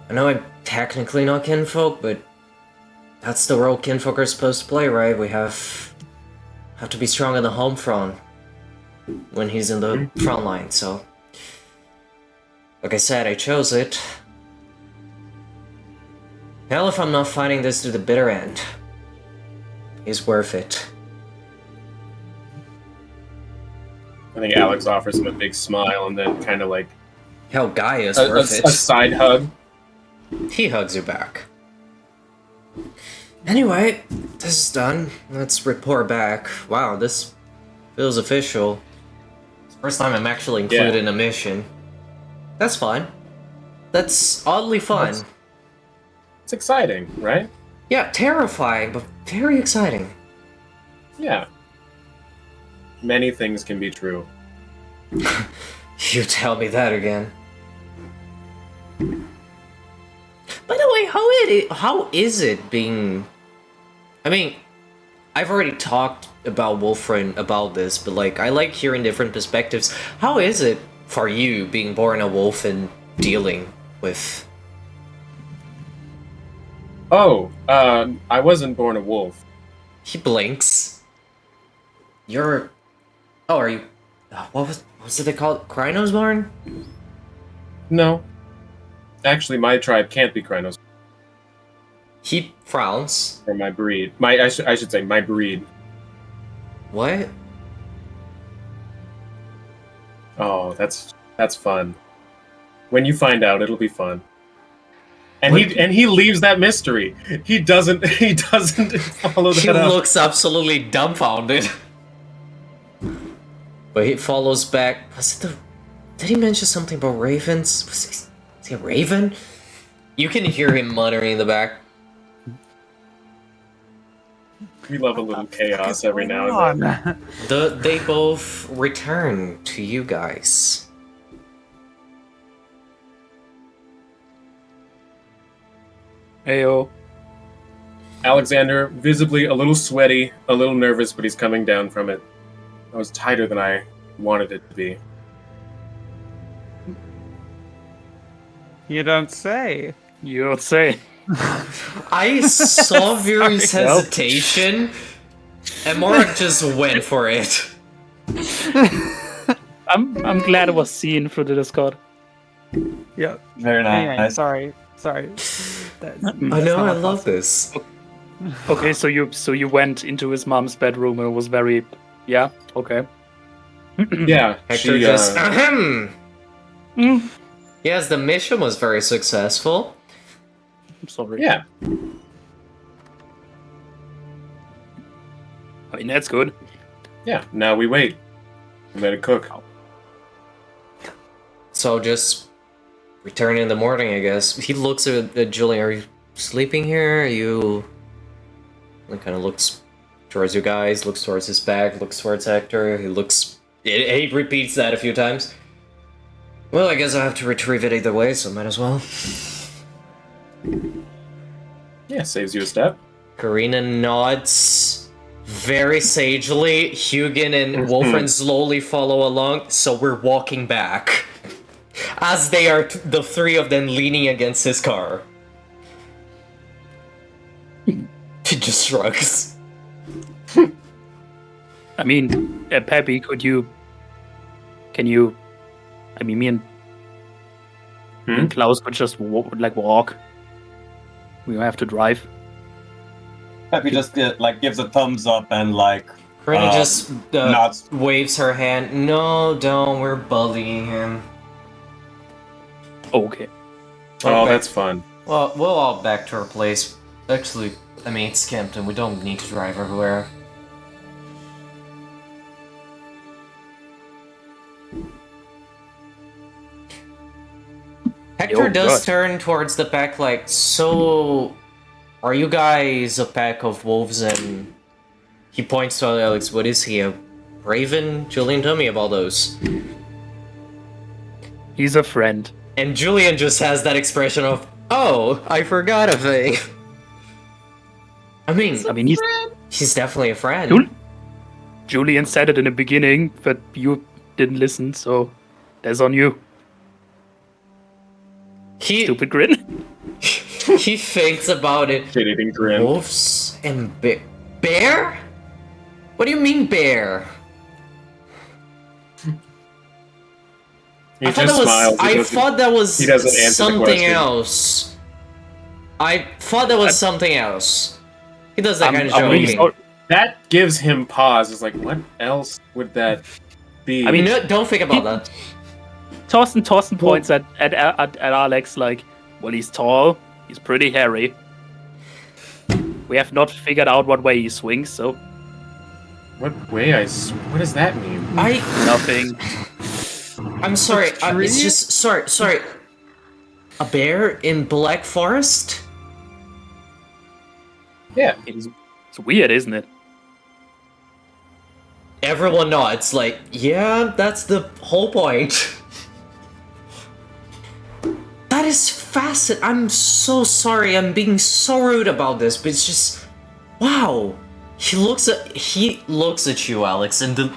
I know I'm technically not kinfolk, but that's the role kinfolk are supposed to play, right? We have to be strong on the home front when he's in the front line, so... Like I said, I chose it. Hell if I'm not fighting this to the bitter end. It's worth it. I think Alex offers him a big smile and then kind of like Hell, Guy is a worth it. side hug. He hugs you back. Anyway, this is done. Let's report back. Wow, this feels official. It's the first time I'm actually included in a mission. That's fine. That's oddly fun. It's exciting, right? Yeah, terrifying, but very exciting. Yeah. Many things can be true. You tell me that again. By the way, how is it being... I mean, I've already talked about Wolfren about this, but like, I like hearing different perspectives. How is it for you being born a wolf and dealing with... Oh, I wasn't born a wolf. He blinks. You're... Oh, are you... What's it called? Krynosborn? No. Actually, my tribe can't be Krynos. He frowns. Or my breed. I should say my breed. What? Oh, that's fun. When you find out, it'll be fun. And he leaves that mystery. He doesn't follow that He up. looks absolutely dumbfounded. But he follows back. Did he mention something about ravens? Is he a raven? You can hear him muttering in the back. We love a little chaos every now and then. They both return to you guys. Heyo. Alexander, visibly a little sweaty, a little nervous, but he's coming down from it. That was tighter than I wanted it to be. You don't say. You don't say. I saw Viru's hesitation, and Morak just went for it. I'm glad it was seen through the Discord. Yeah. Very nice. Anyway, sorry. I know, I love this. Okay, so you went into his mom's bedroom and it was very... Yeah, okay. Yeah, Hector she, just... Ahem! Yes, the mission was very successful. I'm sorry. yeah. I mean, that's good. Yeah, now we wait. We let it cook. So just return in the morning, I guess. He looks at Julian. Are you sleeping here? Are you... He kind of looks towards you guys, looks towards his back, looks towards Hector. He looks... He repeats that a few times. Well, I guess I have to retrieve it either way, so might as well. Yeah, saves you a step. Karina nods very sagely. Hugin and Wolfren slowly follow along, so we're walking back. As they are the three of them leaning against his car. He just shrugs. I mean, Peppy, can you... I mean, me and Klaus could just walk. We don't have to drive. Peppy just gives a thumbs up and Karina just nods. waves her hand. No, don't. We're bullying him. Okay. Oh, Okay. that's fun. Well, we'll all back to our place. Actually, I mean, it's Kempten. We don't need to drive everywhere. Hector Yo, does God. turn towards the pack like, so... Are you guys a pack of wolves and... He points to Alex, what is he, a raven? Julian, tell me about those. He's a friend. And Julian just has that expression of, oh, I forgot a thing. I mean, he's definitely a friend. Julian said it in the beginning, but you didn't listen, so that's on you. He Stupid grin. he thinks about it. Shit-eating grin. Wolves and bear? What do you mean bear? He just smiles. I thought that was he doesn't answer the something question. else. I thought that was something else. He does that kind of I'm really joking. sorry. That gives him pause. It's like, what else would that be? I mean, No, don't think about that. Torsten points at Alex like, well, he's tall, he's pretty hairy. We have not figured out what way he swings, so what way what does that mean? nothing. I'm sorry. It's just sorry. A bear in Black Forest? Yeah. It's weird, isn't it? Everyone nods. Like, yeah, that's the whole point. That is fascinating. I'm so sorry. I'm being so rude about this, but it's just, wow. He looks at you, Alex, and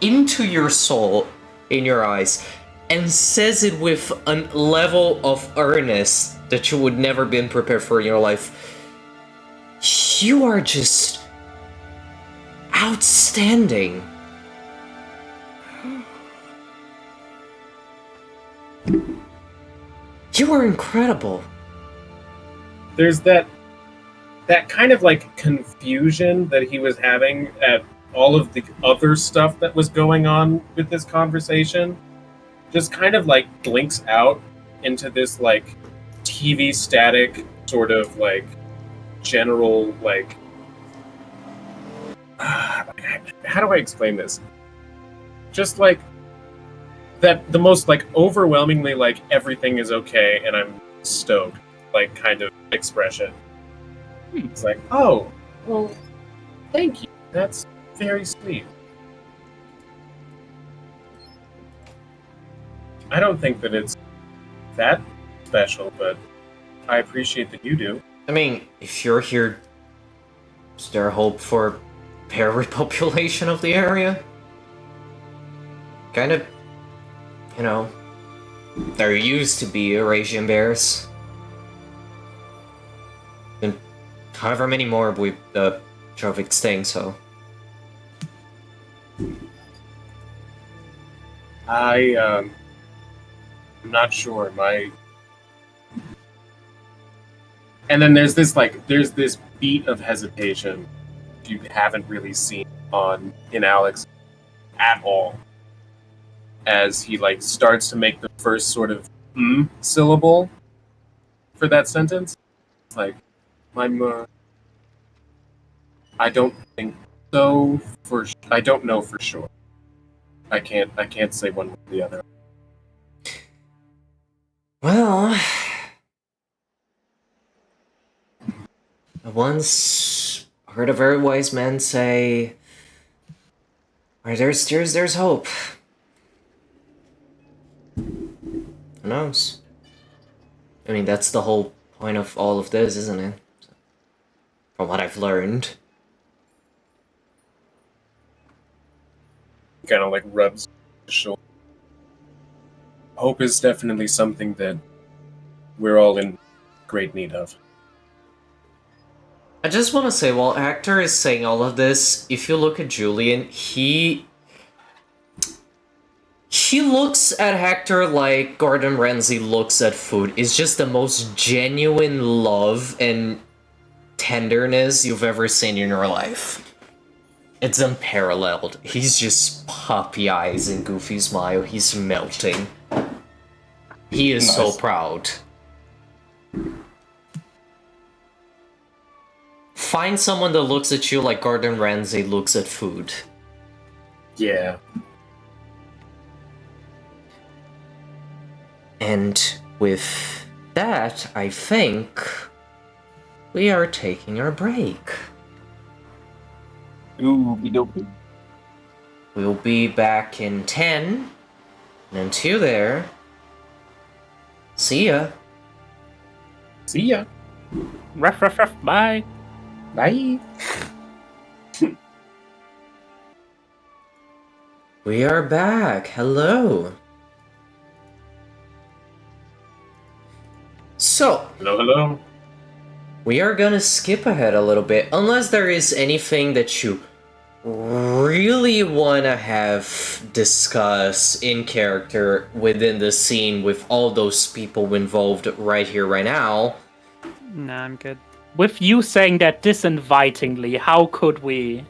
into your soul, in your eyes, and says it with a level of earnest that you would never been prepared for in your life. You are just outstanding. You are incredible. There's that kind of like confusion that he was having at all of the other stuff that was going on with this conversation. Just kind of like blinks out into this like TV static sort of like general like how do I explain this? Just like that the most like overwhelmingly like everything is okay and I'm stoked like kind of expression. It's like, oh, well, thank you. That's very sweet. I don't think that it's that special, but I appreciate that you do. I mean, if you're here, is there hope for bear repopulation of the area? Kind of, you know, there used to be Eurasian bears. And however many more we drove extinct, so. I'm not sure. And then there's this beat of hesitation you haven't really seen in Alex at all, as he like starts to make the first sort of syllable for that sentence. Like, I don't think so. I don't know for sure. I can't say one way or the other. Well, I once heard a very wise man say, where there's tears, there's hope. Who knows? I mean, that's the whole point of all of this, isn't it? From what I've learned. Kind of like rubs his shoulder. Hope is definitely something that we're all in great need of. I just want to say, while Hector is saying all of this, if you look at Julian, he looks at Hector like Gordon Ramsay looks at food. It's just the most genuine love and tenderness you've ever seen in your life. It's unparalleled. He's just puppy eyes and goofy smile. He's melting. He is so proud. Find someone that looks at you like Gordon Ramsay looks at food. Yeah. And with that, I think we are taking our break. Okie-dokie. We'll be back in 10. And until there, see ya. See ya. Ruff, ruff, ruff, bye. Bye. We are back. Hello. So, Hello. we are gonna skip ahead a little bit, unless there is anything that you really wanna have discuss in character within the scene with all those people involved right here, right now. Nah, I'm good. With you saying that disinvitingly, how could we?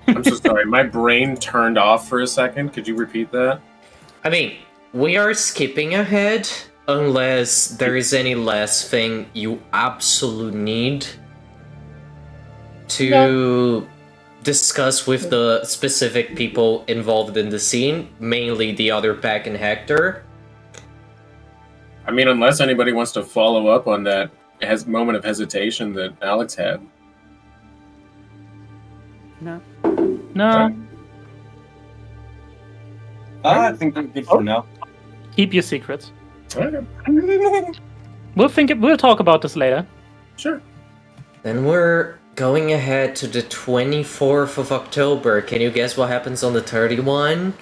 I'm so sorry. My brain turned off for a second. Could you repeat that? I mean, we are skipping ahead unless there is any last thing you absolutely need to discuss with the specific people involved in the scene, mainly the other pack and Hector. I mean, unless anybody wants to follow up on that moment of hesitation that Alex had. No. No, I think I'm good for now. keep your secrets. Okay. We'll talk about this later. Sure. Then we're going ahead to the 24th of October. Can you guess what happens on the 31?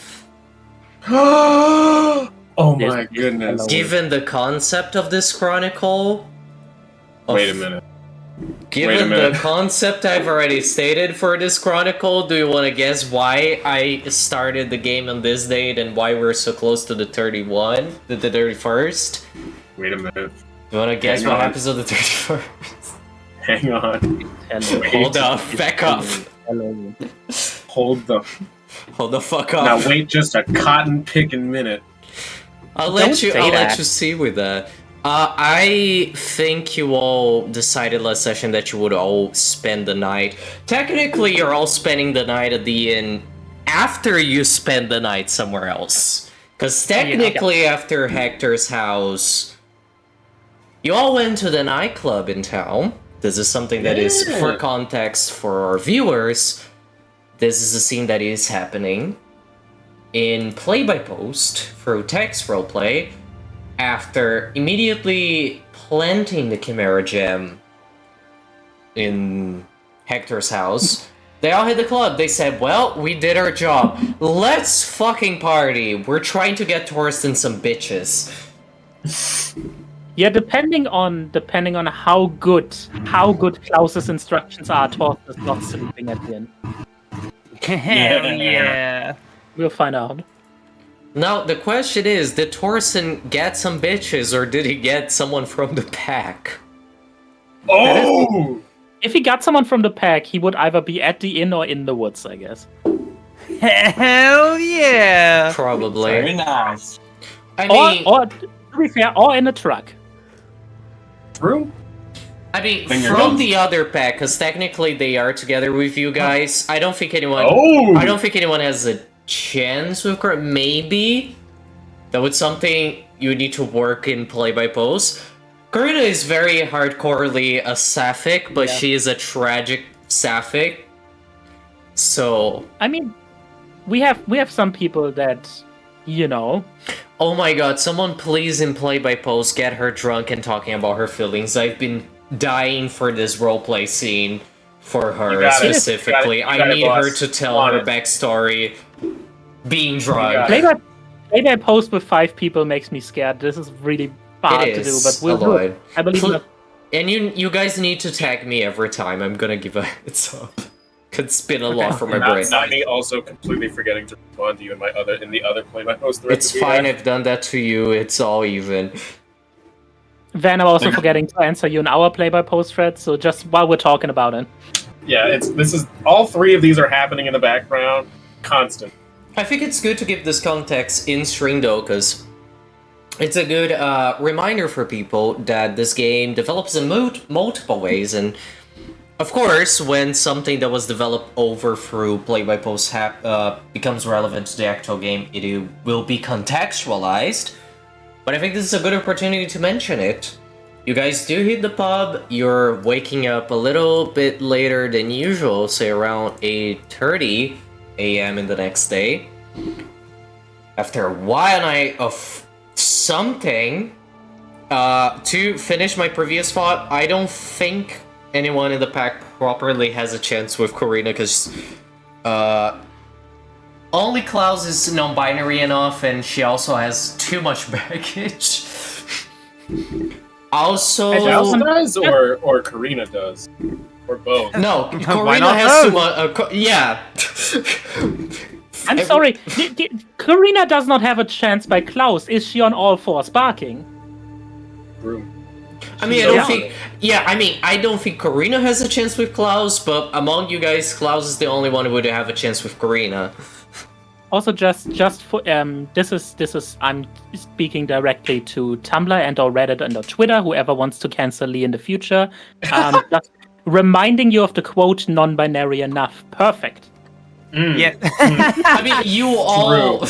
Oh my Yes. goodness. Given the concept of this chronicle... Wait a minute. Given minute. the concept I've already stated for this chronicle, do you want to guess why I started the game on this date and why we're so close to the 31? The 31st? Wait a minute. Do you want to guess Hang what on. happens on the 31st? Hang on. Hello. Wait. Hold up, back up. Hello. Hold the. Hold the fuck up. Now wait just a cotton picking minute. I'll Don't let you. say I'll let that. you see with that. I think you all decided last session that you would all spend the night. Technically, you're all spending the night at the inn after you spend the night somewhere else. Because technically, after Hector's house, you all went to the nightclub in town. This is something that is for context for our viewers. This is a scene that is happening in play-by-post through text roleplay. After immediately planting the Chimera Gem in Hector's house, they all hit the club. They said, well, we did our job. Let's fucking party. We're trying to get Torsten some bitches. Yeah, depending on how good Klaus's instructions are, Torsten is not sleeping at the end. Hell yeah. We'll find out. Now, the question is, did Torsten get some bitches or did he get someone from the pack? Oh! If he got someone from the pack, he would either be at the inn or in the woods, I guess. Hell yeah. Probably. Very nice. I mean, Or to be fair, or in a truck. True. I mean, Then you're from done. the other pack, because technically they are together with you guys. I don't think anyone. Oh! I don't think anyone has a chance with her. Maybe that was something you need to work in play-by-post. Karina is very hardcorely a sapphic, but Yeah. she is a tragic sapphic. So, I mean, we have some people that, you know. oh my god, someone please in play-by-post get her drunk and talking about her feelings. I've been dying for this roleplay scene for You her got it. specifically. You got it, I need her boss. to tell On her it. backstory. Being drunk. got it. Play by post with 5 people makes me scared. This is really hard It to do, is but we'll a do lot. it. I believe Pl- that. And you guys need to tag me every time. I'm gonna give a heads up. Could spin a lot from my brain. Not me also completely forgetting to respond to you in the other play-by-post thread. It's fine, I've done that to you. It's all even. Van, I'm also forgetting to answer you in our play by post thread, so just while we're talking about it. Yeah, this is all 3 of these are happening in the background, constant. I think it's good to give this context in string though, because it's a good reminder for people that this game develops in multiple ways, and of course, when something that was developed over through play-by-post becomes relevant to the actual game, it will be contextualized. But I think this is a good opportunity to mention it. You guys do hit the pub, you're waking up a little bit later than usual, say around 8:30 a.m. in the next day. After a wild night of something, to finish my previous thought, I don't think anyone in the pack properly has a chance with Karina, because only Klaus is non-binary enough, and she also has too much baggage. Also, Klaus does, or Karina does, or both. no, Why Karina not has both? to. Yeah. I'm sorry. Karina does not have a chance by Klaus. Is she on all fours barking? True. I mean, I don't Yeah. think. Yeah, I mean, I don't think Karina has a chance with Klaus, but among you guys, Klaus is the only one who would have a chance with Karina. Also, just for this is I'm speaking directly to Tumblr and or Reddit and or Twitter. Whoever wants to cancel Lee in the future, just reminding you of the quote: "Non-binary enough." Perfect. Yeah. I mean, you all.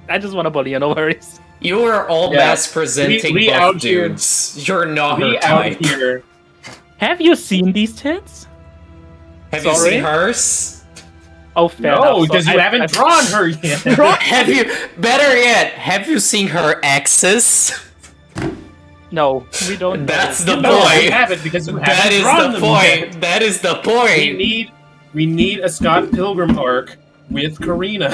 I just want to bully you. No worries. You are all Yeah. mass presenting We buff out here- dudes. You're not her We out type. here. Have you seen these tits? Have you Sorry? seen hers? Oh, fair No, enough. So because you haven't drawn her yet. Have you? Better yet, have you seen her exes? No, we don't. That's the No, point. you haven't because you That haven't is drawn the them point. yet. That is the We point. need a Scott Pilgrim arc with Karina.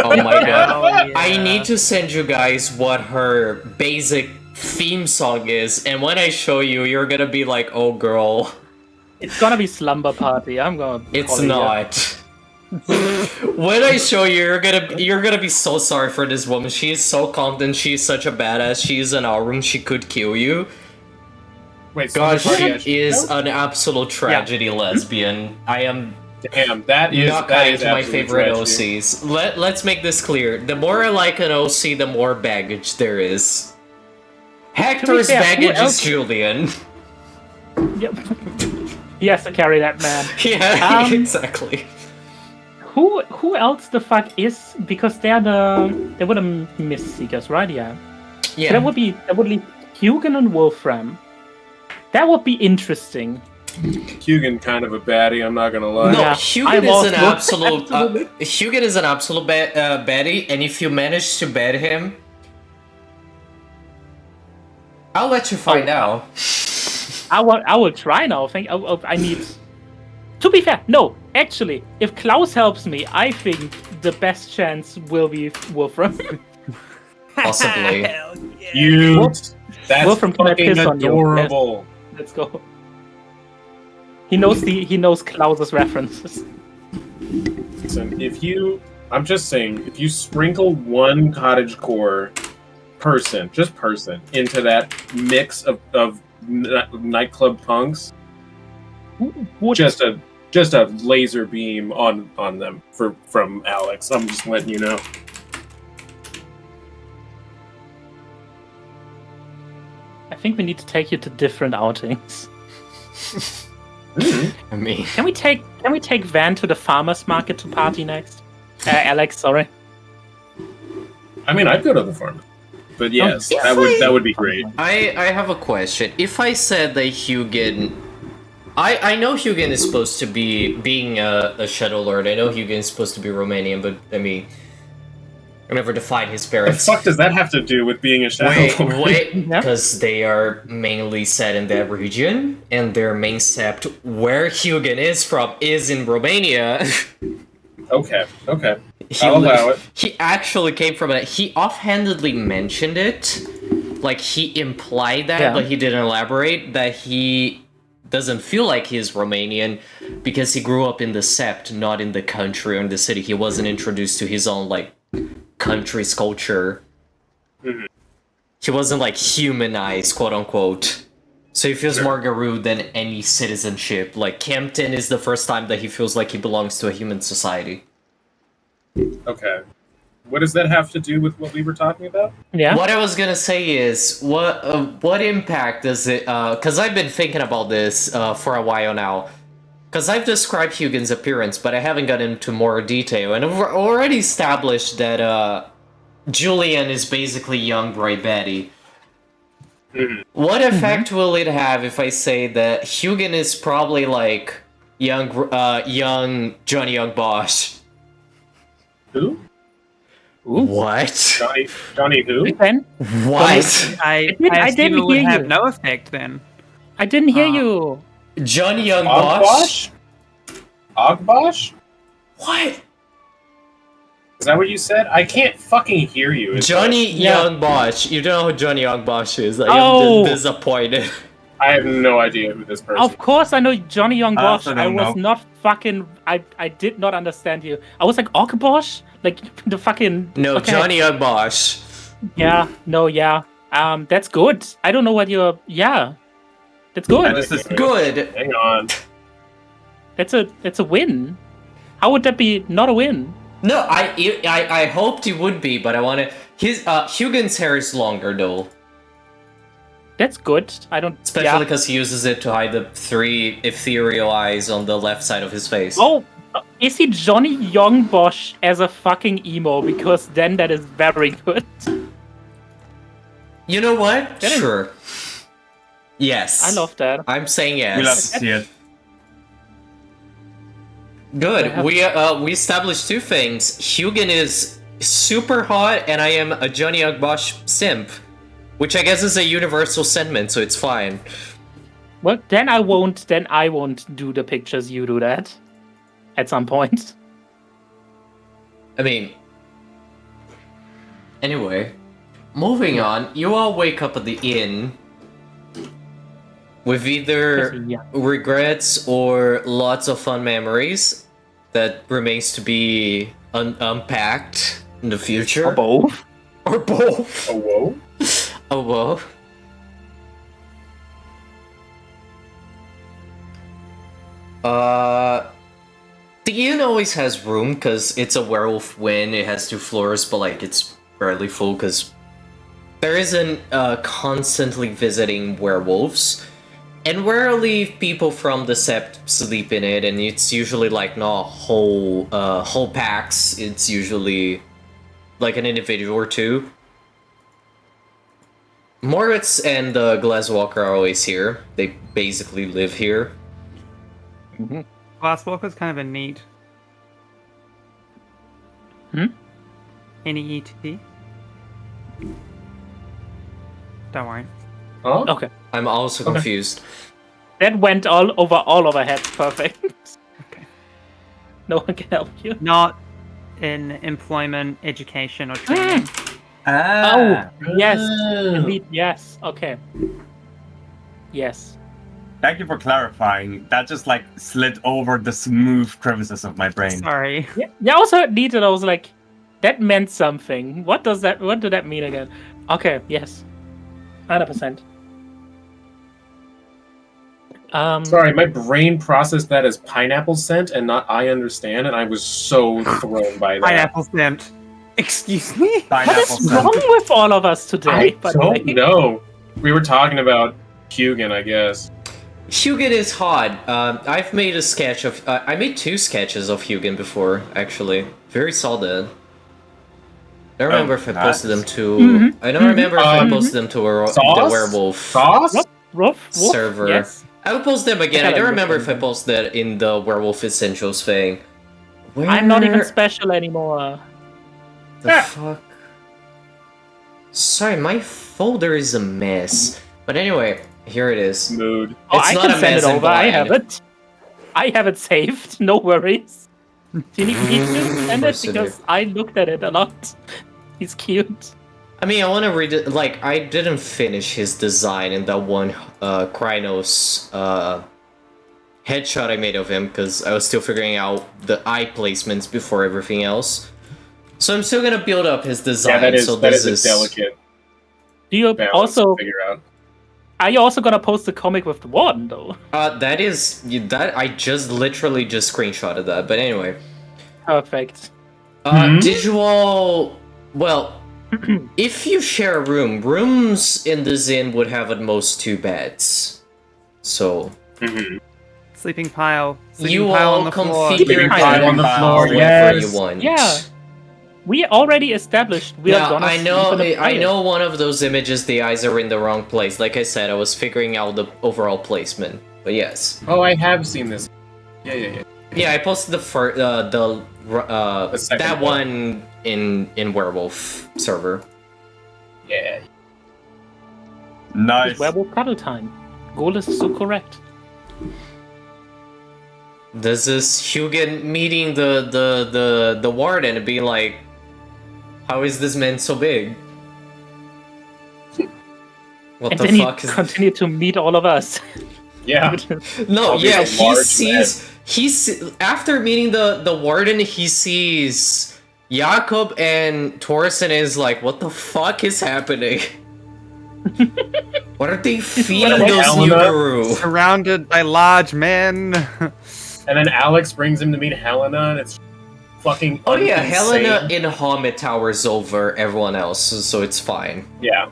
Oh my god. Hell yeah. I need to send you guys what her basic theme song is, and when I show you, you're gonna be like, "Oh, girl." It's gonna be Slumber Party. I'm gonna. It's call it, yeah. not. When I show you, you're gonna be so sorry for this woman. She is so confident. She's such a badass. She's in our room. She could kill you. Wait, God, Slumber she Party is actually- an absolute tragedy lesbian. I am Damn, that is not that kind is to my absolute favorite tragedy. OCs. Let's make this clear. The more I like an OC, the more baggage there is. Hector's fair, who baggage is else- Julian. Yep. He has to carry that man. Yeah, Um, exactly. Who else the fuck is? Because they were the Mist Seekers, right? Yeah. Yeah. That would leave Hugin and Wolfram. That would be interesting. Hugin kind of a baddie. I'm not gonna lie. No, Yeah, Hugin I'm is an also- absolute. Hugin is an absolute baddie, and if you manage to bed him, I'll let you find out. I will try now. I need. To be fair, no. Actually, if Klaus helps me, I think the best chance will be Wolfram. Possibly. Hell yeah. Cute. That's Wolfram, can I fucking piss on you? adorable. Let's go. He knows Klaus's references. Listen, I'm just saying, if you sprinkle one cottagecore person into that mix of nightclub punks, Would- just a laser beam on them from Alex. I'm just letting you know. I think we need to take you to different outings. I mean, Can we take Van to the farmers market to party next? Alex, sorry. I mean, I'd go to the farm, but yes, If that would be great. I have a question. If I said that Hugin, I know Hugin is supposed to be being a Shadow Lord. I know Hugin is supposed to be Romanian, but I mean, I never defined his What the parents. fuck does that have to do with being a shadow? Wait, Yeah. because they are mainly set in that region, and their main sept, where Hugin is from, is in Romania. Okay. I'll allow it. He actually came from it. He offhandedly mentioned it, like he implied that, Yeah. but he didn't elaborate. That he doesn't feel like he's Romanian because he grew up in the sept, not in the country or in the city. He wasn't introduced to his own like country's culture. Mhm. He wasn't like humanized, quote unquote. So he feels more Garou than any citizenship. Like Kempten is the first time that he feels like he belongs to a human society. Okay. What does that have to do with what we were talking about? Yeah. What I was gonna say is, what impact does it? Because I've been thinking about this for a while now. Because I've described Hugin's appearance, but I haven't gotten into more detail, and I've already established that Julian is basically young bright Betty. Mhm. What effect will it have if I say that Hugin is probably like young Johnny Young Bosch? Who? What? Johnny who? Again? What? I I assume didn't it would hear have you. no effect then. I didn't hear you. Johnny Young Bosch? Ogbosh? Ogbosh? What? Is that what you said? I can't fucking hear you. Johnny Yeah. Young Bosch. You don't know who Johnny Young Bosch is. I Oh. am disappointed. I have no idea who this person Of course, I know Johnny Young I Bosch. also I don't was know. not fucking. I did not understand you. I was like, Orc Bosch? Like, the fucking. No, okay. Johnny Young Bosch. Yeah, no, yeah. That's good. I don't know what you're. Yeah. That's good. This is Good. Hang on. That's a win. How would that be not a win? No, I hoped he would be, but I want to. His Hugin's hair is longer though, That's good. I don't. especially Yeah. because he uses it to hide the 3 ethereal eyes on the left side of his face. Oh, is he Johnny Young Bosch as a fucking emo? Because then that is very good. You know what? That is- Sure. Yes. I love that. I'm saying We'll have to yes. see it. Good. I have- We established 2 things. Hugin is super hot, and I am a Johnny Young Bosch simp, which I guess is a universal sentiment, so it's fine. Well, then I won't. Then I won't do the pictures. You do that. At some point. I mean, anyway, moving on. You all wake up at the inn with either Yeah. regrets or lots of fun memories that remains to be unpacked in the future. Or both. Or both. Oh, whoa. Oh, well. The inn always has room because it's a werewolf win. It has 2 floors, but like it's barely full because there isn't constantly visiting werewolves. And rarely people from the Sept sleep in it, and it's usually like not whole packs. It's usually like an individual or 2. Moritz and Glasswalker are always here. They basically live here. Glasswalker's kind of a neat. N-E-E-T. Don't worry. Huh? Okay. I'm also Okay. confused. That went all over our heads. Perfect. Okay. No one can help you. Not in employment, education, or training. Ah. Oh, yes. Indeed, yes. Okay. Yes. Thank you for clarifying. That just like slid over the smooth crevices of my brain. Sorry. Yeah, I also heard neat and I was like, that meant something. What did that mean again? Okay, yes. 100%. Sorry, my brain processed that as pineapple scent and not I understand, and I was so thrown by that. Pineapple scent. Excuse me? What Pineapple is scent. wrong with all of us today? I by the don't way? know. We were talking about Hugin, I guess. Hugin is hot. I've made a sketch of. I made 2 sketches of Hugin before, actually. Very solid. I don't remember if I posted them to. Mhm. I don't remember if I posted them to the Sauce? werewolf Sauce? Wolf? server. Yes. I will post them again. I I gotta don't look remember at if I them. posted that in the Werewolf Essentials thing. Where I'm not even special anymore. the fuck? Sorry, my folder is a mess. But anyway, here it is. Mood. Oh, It's I not can a send mess it in over. I blind. have it. I have it saved. No worries. Do you need me to send it? Person Because I looked at it a lot. He's cute. I mean, I want to read it. Like, I didn't finish his design in that one Krynos headshot I made of him because I was still figuring out the eye placements before everything else. So I'm still gonna build up his design. Yeah, that is so that this is a delicate Do you balance also? to figure out. Are you also gonna post the comic with the warden though? That is that I just literally just screenshotted that. But anyway, Perfect. did you all? Well, if you share a room, rooms in this inn would have at most 2 beds. So Mhm. Sleeping pile. Sleeping you pile all on the floor. configure Sleeping pile on the floor, whatever yes. you want. Yeah. We already established we are Now, gonna. I know, sleep in a I pile. know one of those images, the eyes are in the wrong place. Like I said, I was figuring out the overall placement. But yes. Oh, I have seen this. Yeah. Yeah, I posted the first, second that one. one in Werewolf server. Yeah. Nice. It's werewolf cuddle time. Goal is so correct. This is Hugin meeting the warden and being like, How is this man so big? What And the then fuck he is... continued to meet all of us. Yeah. No, Oh, he's yeah, a he large sees... After meeting the warden, he sees Jakob and Thorsten is like, what the fuck is happening? What are they feeding away, those new Helena. Garou? Surrounded by large men. And then Alex brings him to meet Helena, and it's fucking Oh yeah, insane. Helena in Hobbit towers over everyone else, so it's fine. Yeah.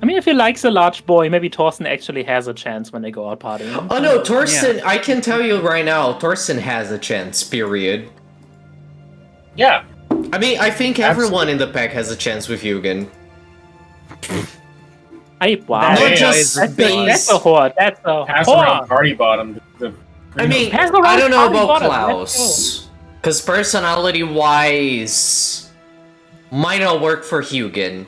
I mean, if he likes a large boy, maybe Thorsten actually has a chance when they go out partying. Oh no, Thorsten, I can tell you right now, Thorsten has a chance, period. Yeah. I mean, I think everyone in the pack has a chance with Hugin. Wow. That Not is just That's base. a whore. That's a Pass around whore. party bottom. I mean, Pass around I don't know party about bottom, let's Klaus. Because personality-wise, might not work for Hugin.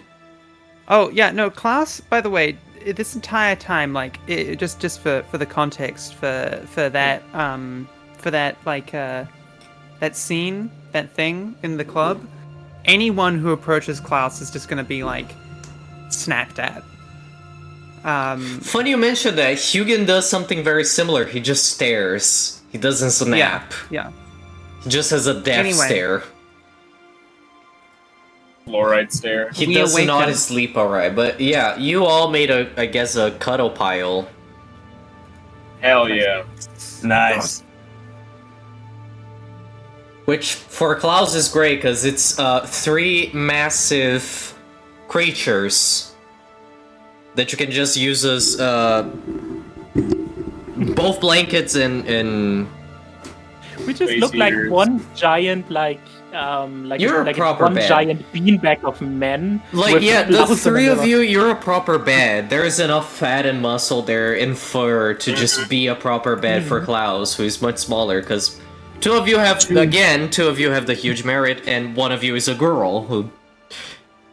Oh yeah, no, Klaus. By the way, this entire time, like, just for the context for that like that scene, that thing in the club, anyone who approaches Klaus is just gonna be like snapped at. Funny you mentioned that. Hugin does something very similar. He just stares. He doesn't snap. Yeah. He just has a death Anyway. stare. Fluoride stare. He We does awaken. not sleep alright, but yeah, you all made I guess, a cuddle pile. Hell yeah. Nice. Which, for Klaus, is great, because it's 3 massive creatures that you can just use as both blankets and We just Space look like eaters. one giant, like You're a like proper one bed. giant beanbag of men. like, with yeah, the blouses in 3 of middle. you, you're a proper bed. There's enough fat and muscle there and fur to just be a proper bed for Klaus, who's much smaller, because 2 of you have, again, 2 of you have the huge merit, and 1 of you is a girl, who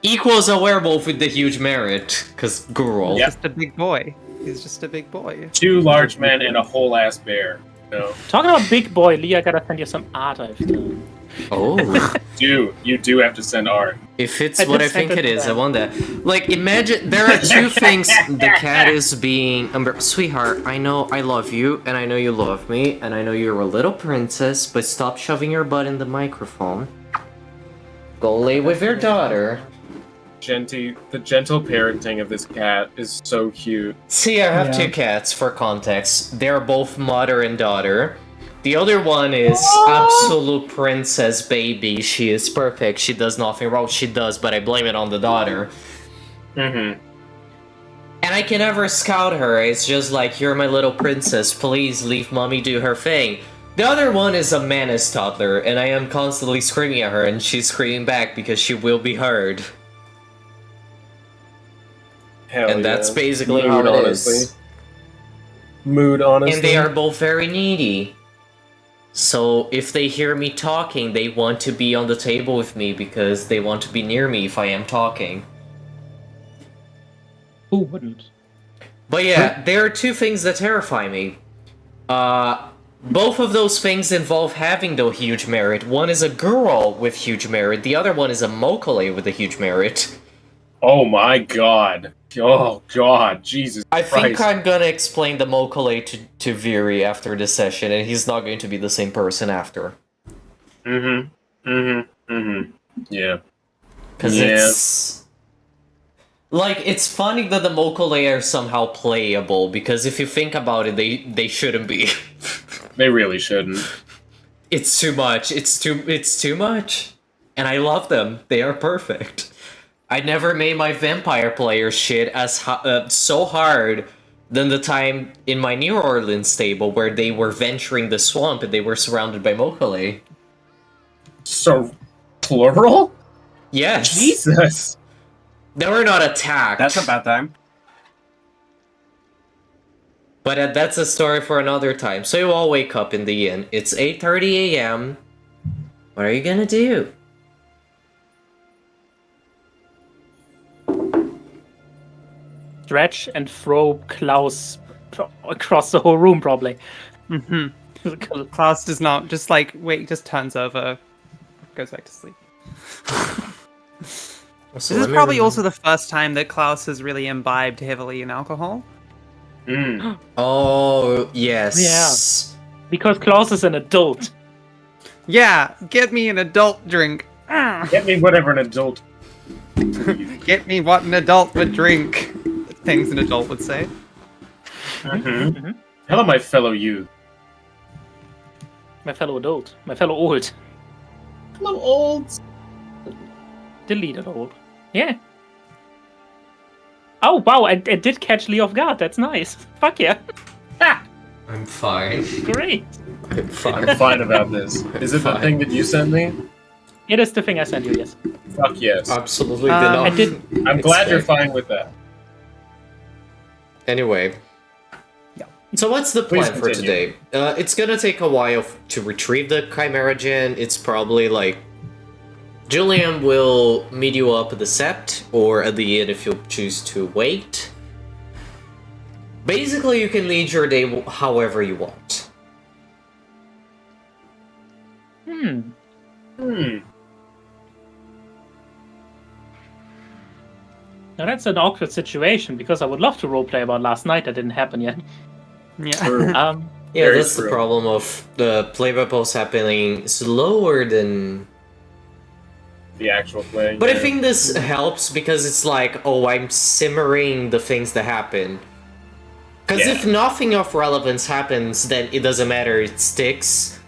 equals a werewolf with the huge merit, because girl. Yeah. Just a big boy. He's just a big boy. 2 large men and a whole ass bear. No. Talking about big boy, Lee, I gotta send you some art I've done. Oh. You do have to send art. If it's I what I just think sent it it to is, I them. want that. Like, imagine there are 2 things. The cat is being sweetheart, I know I love you, and I know you love me, and I know you're a little princess, but stop shoving your butt in the microphone. Go lay with your daughter. The gentle parenting of this cat is so cute. See, I have Yeah. 2 cats for context. They're both mother and daughter. The other one is absolute princess baby. She is perfect. She does nothing wrong. She does, but I blame it on the daughter. Mm-hmm. And I can never scout her. It's just like, you're my little princess. Please leave mommy do her thing. The other one is a menace toddler, and I am constantly screaming at her, and she's screaming back because she will be heard. Hell And yeah. that's basically Mood, how it honestly. is. Mood, honestly. And they are both very needy. So if they hear me talking, they want to be on the table with me because they want to be near me if I am talking. Who wouldn't? But yeah, there are 2 things that terrify me. Both of those things involve having the huge merit. One is a girl with huge merit, the other one is a Mokole with a huge merit. Oh my god. Oh god. Jesus I think Christ. I'm gonna explain the Mokole to Viri after this session, and he's not going to be the same person after. Mm-hmm. Mm-hmm. Mm-hmm. Yeah. Because Yeah. it's... Like, it's funny that the Mokole are somehow playable, because if you think about it, they shouldn't be. They really shouldn't. It's too much. It's too much. And I love them. They are perfect. I never made my vampire player shit as so hard than the time in my New Orleans stable where they were venturing the swamp and they were surrounded by Mokole. So, plural? Yes. Jesus. They were not attacked. That's a bad time. But that's a story for another time. So you all wake up in the inn. It's 8:30 a.m. What are you gonna do? Stretch and throw Klaus across the whole room, probably. Mm-hmm. Klaus does not just turns over, goes back to sleep. So This let is me probably remember- also the first time that Klaus has really imbibed heavily in alcohol. Mm. Oh, yes. Because Klaus is an adult. Yeah, get me an adult drink. Get me whatever an adult. Get me what an adult would drink. Things an adult would say. Mm-hmm. Hello, my fellow youth. My fellow adult. My fellow old. Hello, olds. Deleted old. Yeah. Oh, wow, I did catch Lee off guard. That's nice. Fuck yeah. I'm fine. Great. I'm fine. I'm fine about this. Is it the Fine. thing that you sent me? It is the thing I sent you, yes. Fuck yes. Absolutely did I not. did- I'm glad you're expect- fine with that. Anyway. Yeah. So what's the Please plan for continue. today? It's gonna take a while to retrieve the Chimera Gen. It's probably like... Julian will meet you up at the Sept, or at the inn if you choose to wait. Basically, you can lead your day however you want. Hmm. Now that's an awkward situation because I would love to roleplay about last night. That didn't happen yet. Yeah. True. Yeah, Very that's true. the problem of the play-by post happening slower than... The actual play. But I yeah. think this helps because it's like, oh, I'm simmering the things that happen. Because Yeah. if nothing of relevance happens, then it doesn't matter, it sticks.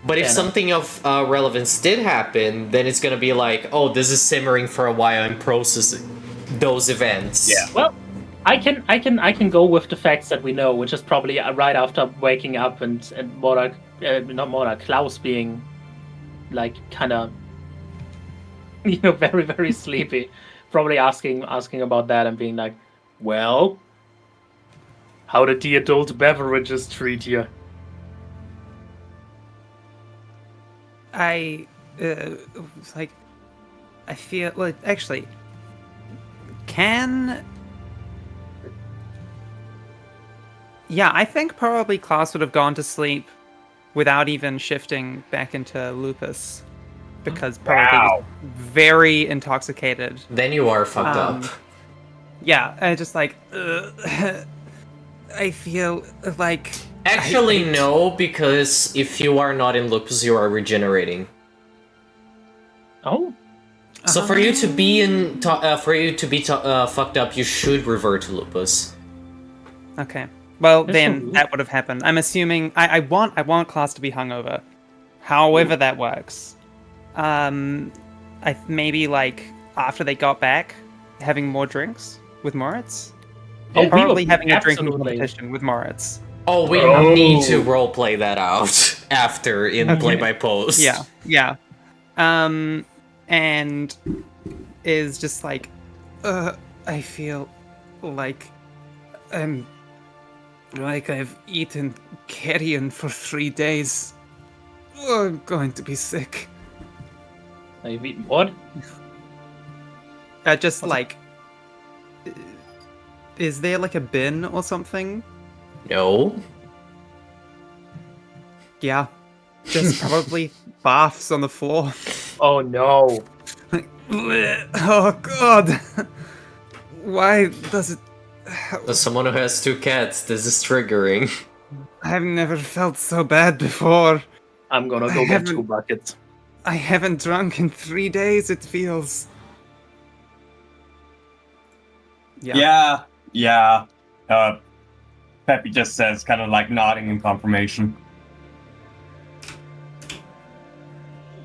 But if Yeah, no. something of relevance did happen, then it's gonna be like, oh, this is simmering for a while, I'm processing those events. Yeah. Well, I can go with the facts that we know, which is probably right after waking up and Morak, not Morak, Klaus being like kind of, very very sleepy, probably asking about that and being like, well, how did the adult beverages treat you? I like. I feel well. Actually, can. Yeah, I think probably Klaus would have gone to sleep without even shifting back into lupus, because probably Wow. was very intoxicated. Then you are fucked Um, up. Yeah, I just like. I feel like. Actually, no, because if you are not in lupus, you are regenerating. Oh, So for you to be fucked up, you should revert to lupus. Okay. Well, That's then so weird. that would have happened. I'm assuming I want Klaus to be hungover. However that works. Maybe like after they got back, having more drinks with Moritz. Oh, we Probably will- having a drinking absolutely. competition with Moritz. Oh, we Oh. need to roleplay that out after in Okay. play by post. Yeah. And is just like, I feel like I've eaten carrion for 3 days. Oh, I'm going to be sick. I've eaten what? Just like, is there like a bin or something? No. Yeah. Just probably baths on the floor. Oh no. Oh god. Why does it... As someone who has 2 cats, this is triggering. I've never felt so bad before. I'm gonna I go get 2 haven't- buckets. I haven't drunk in 3 days, it feels. Yeah. Peppy just says, kind of like nodding in confirmation.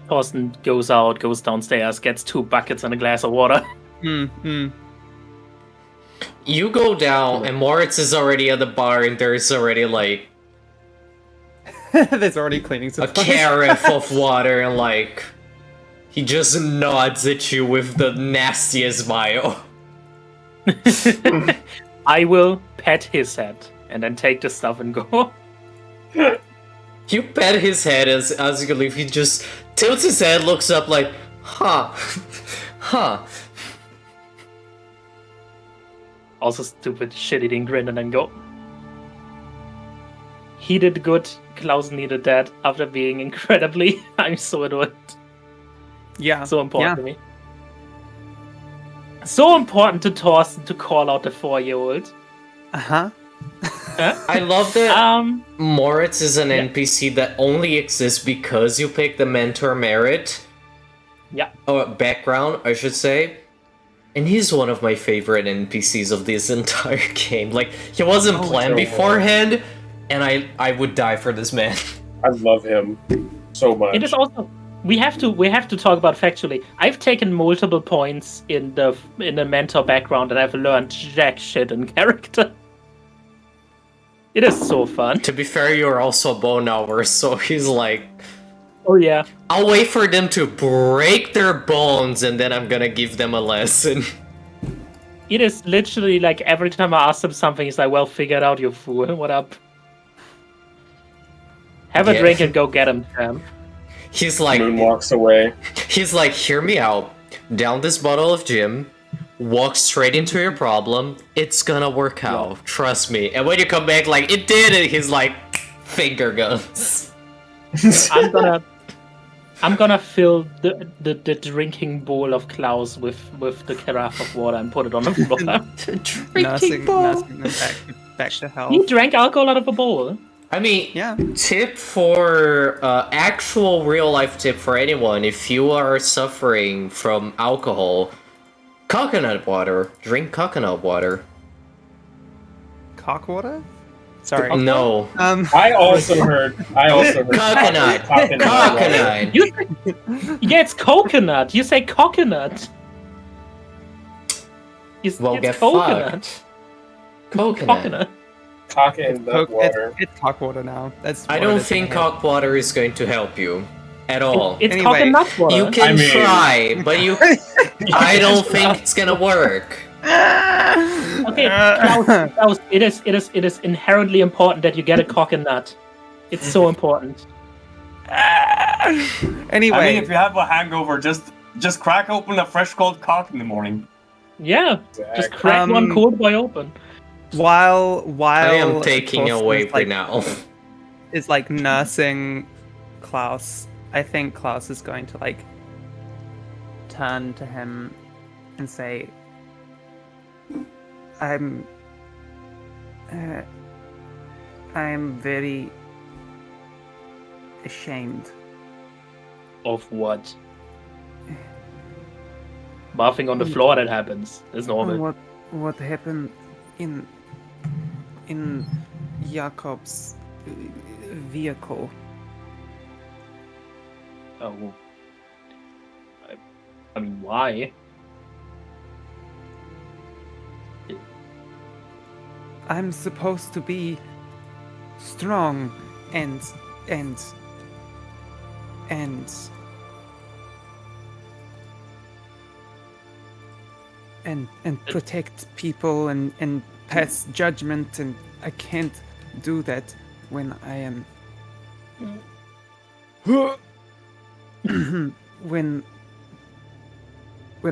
Thorsten goes out, goes downstairs, gets 2 buckets and a glass of water. You go down, and Moritz is already at the bar, and there's already like There's already cleaning a supplies. carafe of water, and like he just nods at you with the nastiest smile. I will pet his head and then take the stuff and go. You pet his head as you leave. He just tilts his head, looks up like, huh. Also stupid shit-eating grin and then go. He did good. Klaus needed that after being incredibly... I'm so annoyed. Yeah. So important Yeah. to me. So important to Thorsten to call out the 4-year-old. Uh-huh. I love that Moritz is an Yeah. NPC that only exists because you pick the mentor merit. Yeah. Or background, I should say. And he's one of my favorite NPCs of this entire game. Like, he wasn't planned so beforehand, and I would die for this man. I love him so much. It is also we have to talk about factually. I've taken multiple points in the mentor background, and I've learned jack shit in character. It is so fun. To be fair, you're also a bone hour, so he's like, Oh yeah. I'll wait for them to break their bones, and then I'm gonna give them a lesson. It is literally like every time I ask him something, he's like, "Well, figure it out, you fool. What up? Have a Yeah. drink and go get him, Sam." He's like, Moon walks away. he's like, hear me out. Down this bottle of gin, walk straight into your problem. It's gonna work out. Trust me. And when you come back, like, it did it, he's like, finger guns. I'm gonna fill the drinking bowl of Klaus with the carafe of water and put it on the floor. Nursing them back to health. He drank alcohol out of a bowl. I mean, Yeah. tip for actual real life tip for anyone: if you are suffering from alcohol, coconut water. Drink coconut water. Cock water? Sorry. No, I also heard. coconut. Coconut. You say, yeah, it's coconut. You say coconut. Well, it's get coconut. fucked. Coconut. Coconut. Cock in the water. It's cock water now. That's I what don't it is in think my head. cock water is going to help you at all. It's Anyway, coconut water. You can I mean- try, but I don't think it's gonna work. Okay, Klaus, it is inherently important that you get a coconut. It's so important. Anyway, I mean, if you have a hangover, just crack open a fresh cold cock in the morning. Yeah, just Exactly. crack one cold boy open. while I am taking Thorsten away is, like, now. is like nursing Klaus, I think Klaus is going to like turn to him and say, I'm very ashamed. Of what? Barfing on the floor, that happens. It's normal. What happened in Jakob's vehicle? Oh. I mean, why? I'm supposed to be strong and protect people and pass judgment, and I can't do that when I am when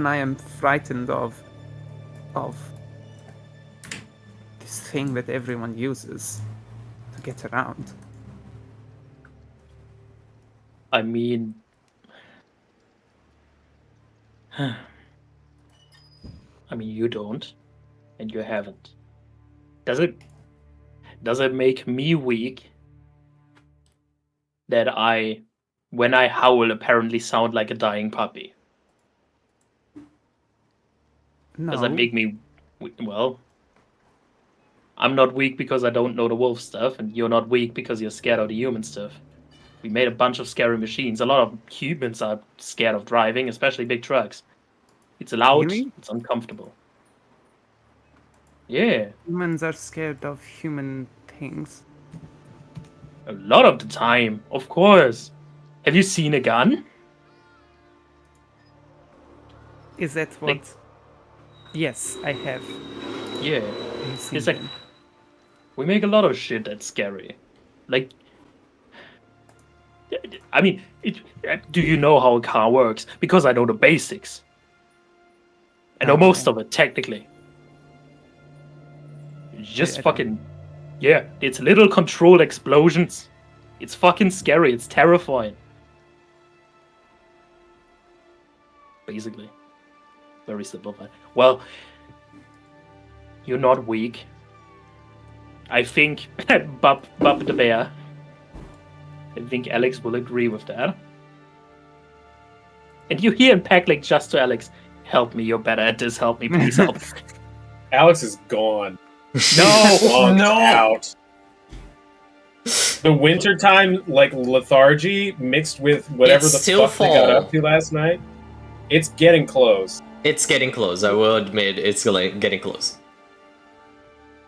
I am frightened of this thing that everyone uses to get around. I mean... I mean, you don't, and you haven't. Does it make me weak that when I howl, apparently sound like a dying puppy? No. Does that make me well? I'm not weak because I don't know the wolf stuff, and you're not weak because you're scared of the human stuff. We made a bunch of scary machines. A lot of humans are scared of driving, especially big trucks. It's loud, Really? it's uncomfortable. Yeah, Humans are scared of human things. a lot of the time, of course. Have you seen a gun? Is that what? Like- Yes, I have. Yeah. I've seen It's like them. we make a lot of shit that's scary. Like, I mean, do you know how a car works? Because I know the basics. I know most of it, technically. It's just I don't. fucking... Yeah, it's little controlled explosions. It's fucking scary. It's terrifying. Basically. very simplified. Well, you're not weak. I think Bub the Bear. I think Alex will agree with that. And you hear in Packling just to Alex, help me, you're better at this, help me, please help. Alex is gone. No, Logged no. out. The wintertime, like, lethargy mixed with whatever It's the still fuck they got fall. up to last night, it's getting close. It's getting close. I will admit, it's getting close.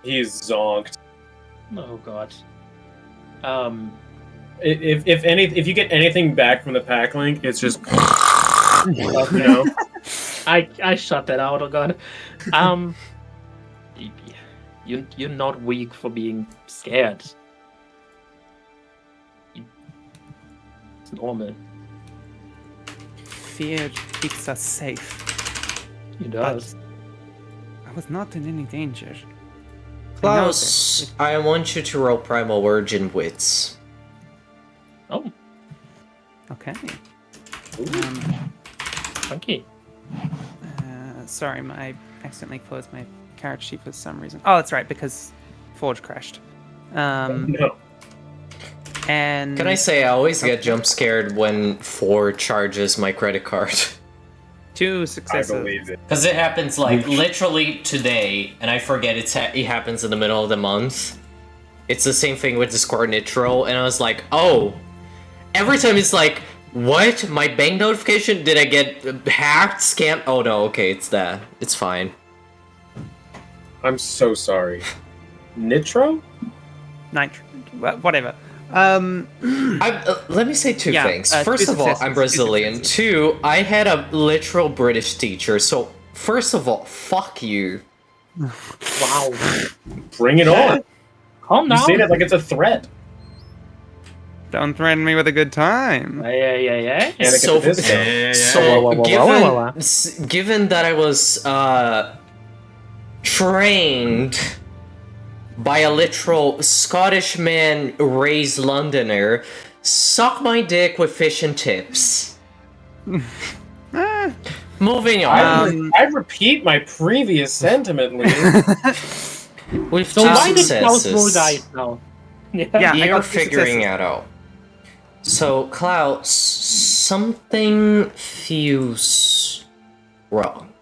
He's zonked. Oh god. If you get anything back from the pack link, it's just you know. I shut that out, oh god. You're not weak for being scared. It's normal. Fear keeps us safe. It does. I was not in any danger. Klaus, I want you to roll Primal Origin Wits. Oh, Okay. funky. Sorry, I accidentally closed my character sheet for some reason. Oh, that's right, because Forge crashed. No. And Can I say I always get jump scared when 4 charges my credit card? 2 I successes. believe it. Because it happens like literally today, and I forget it happens in the middle of the month. It's the same thing with Discord Nitro, and I was like, oh, every time it's like, what? My bank notification? Did I get hacked? Scammed? Oh no, okay, it's that. It's fine. I'm so sorry. Nitro? Nitro. Whatever. Let me say two Yeah, things. 2 First of all, successes, I'm 2 Brazilian. successes. 2, I had a literal British teacher, so first of all, fuck you. Wow. Bring it on. Calm You down. say that like it's a threat. Don't threaten me with a good time. Yeah. Anakin So, the Disco. so Whoa. given that I was trained by a literal Scottish man raised Londoner, suck my dick with fish and tips. Ah. Moving on. I repeat my previous sentiment, Lee. With So 2 why did Klaus roll successes. dice now? Yeah, I You're got 2 figuring successes. it out. So, Klaus, something feels wrong.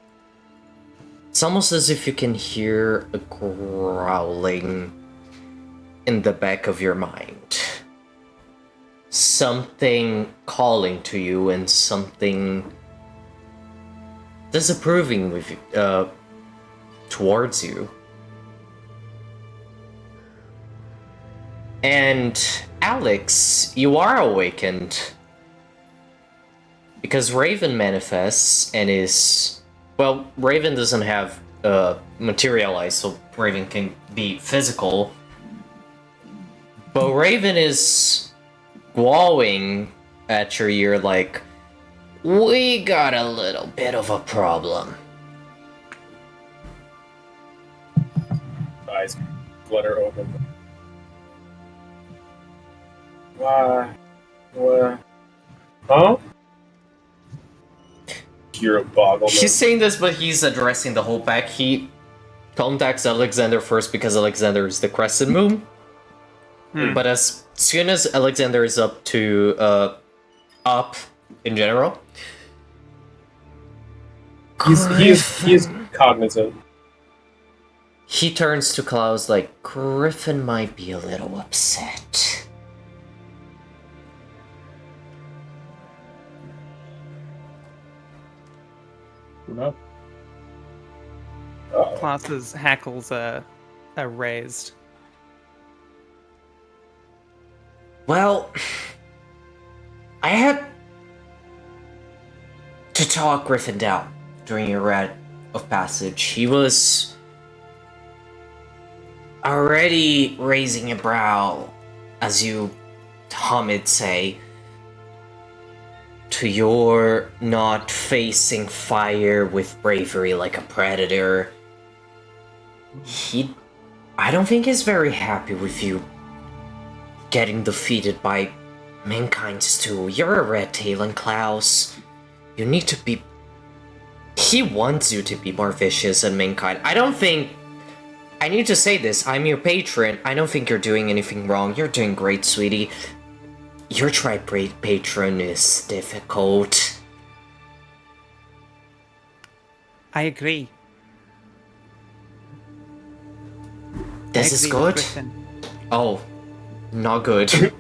It's almost as if you can hear a growling in the back of your mind. Something calling to you and something disapproving with you, towards you. And Alex, you are awakened. Because Raven manifests and is... Well, Raven doesn't have materialized, so Raven can be physical. But Raven is glowing at your ear like, we got a little bit of a problem. Eyes flutter open. Why? What? Huh? You're a boggle. He's saying this, but he's addressing the whole pack. He contacts Alexander first because Alexander is the Crescent Moon. But as soon as Alexander is up in general, He's cognizant. he turns to Klaus like, Griffin might be a little upset. No. Uh-oh. Klaus's hackles are raised. Well, I had to talk Griffin down during your rite of passage. He was already raising a brow, as you Hamid say, to your not facing fire with bravery like a predator. I don't think he's very happy with you getting defeated by mankind's tool. You're a red tail, and Klaus, you need to be he wants you to be more vicious and mankind. I don't think... I need to say this, I'm your patron. I don't think you're doing anything wrong. You're doing great, sweetie. Your tribe patron is difficult. I agree. This is good? Oh, not good.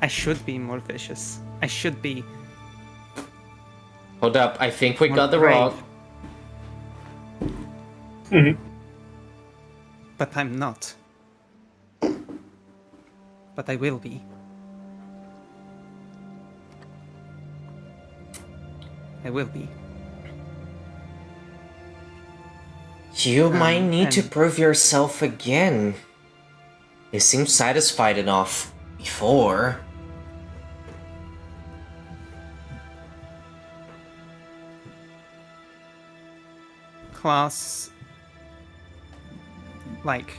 I should be more vicious. I should be. Hold up, I think we More got the brave. wrong. But I'm not. But I will be. I will be. You might need to and- prove yourself again. You seemed satisfied enough before. Klaus, like,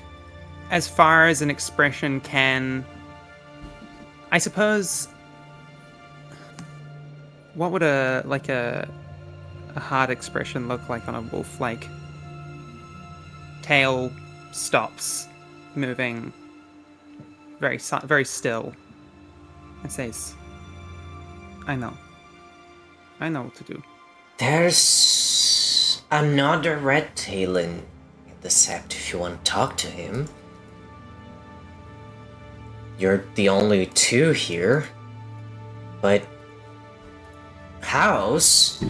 as far as an expression can, I suppose, what would a hard expression look like on a wolf? Like, tail stops moving very still and says, I know what to do. There's another red tail in the sept if you want to talk to him. You're the only two here. But House,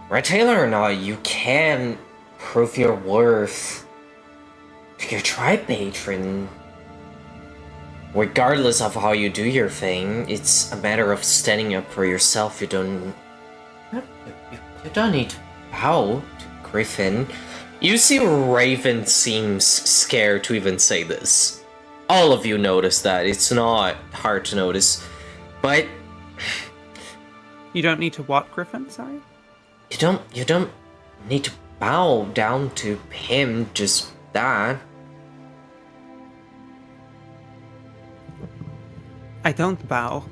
red tail or not, you can prove your worth to your tribe patron. Regardless of how you do your thing, it's a matter of standing up for yourself. You don't need to bow to Griffin. You see Raven seems scared to even say this. All of you notice that. It's not hard to notice. But You don't need to what, Griffin? Sorry? you don't need to bow down to him, just that. I don't bow.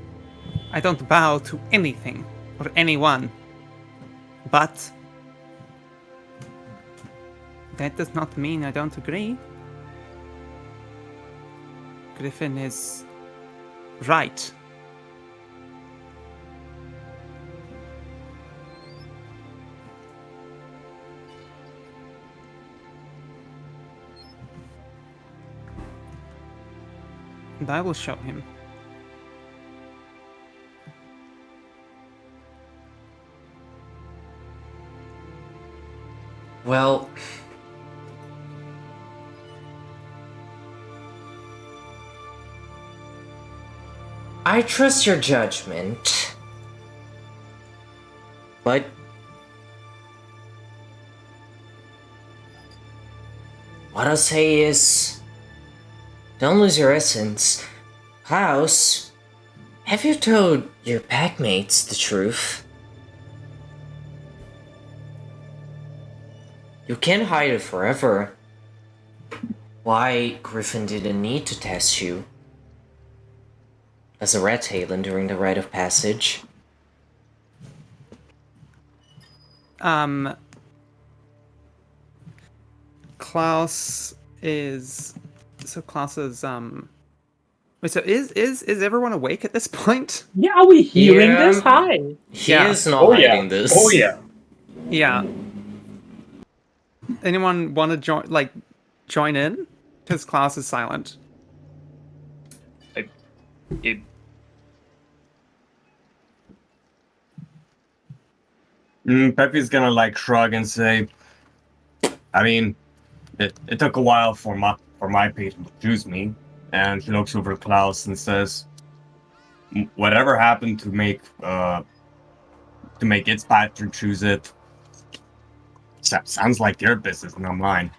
I don't bow to anything or anyone. But that does not mean I don't agree. Griffin is right. And I will show him. Well, I trust your judgment, but what I'll say is, don't lose your essence. Klaus, have you told your packmates the truth? You can't hide it forever. Why Griffin didn't need to test you as a red talon during the rite of passage? Klaus is wait, so is everyone awake at this point? Yeah, are we hearing Yeah. this? Hi. He Yeah. is not Oh yeah. hiding this. Oh yeah. Yeah. Anyone want to join in? Because Klaus is silent. It, Pepe's gonna like shrug and say, I mean, it took a while for my patient to choose me. And she looks over Klaus and says, whatever happened to make its patron choose it, sounds like their business, not mine.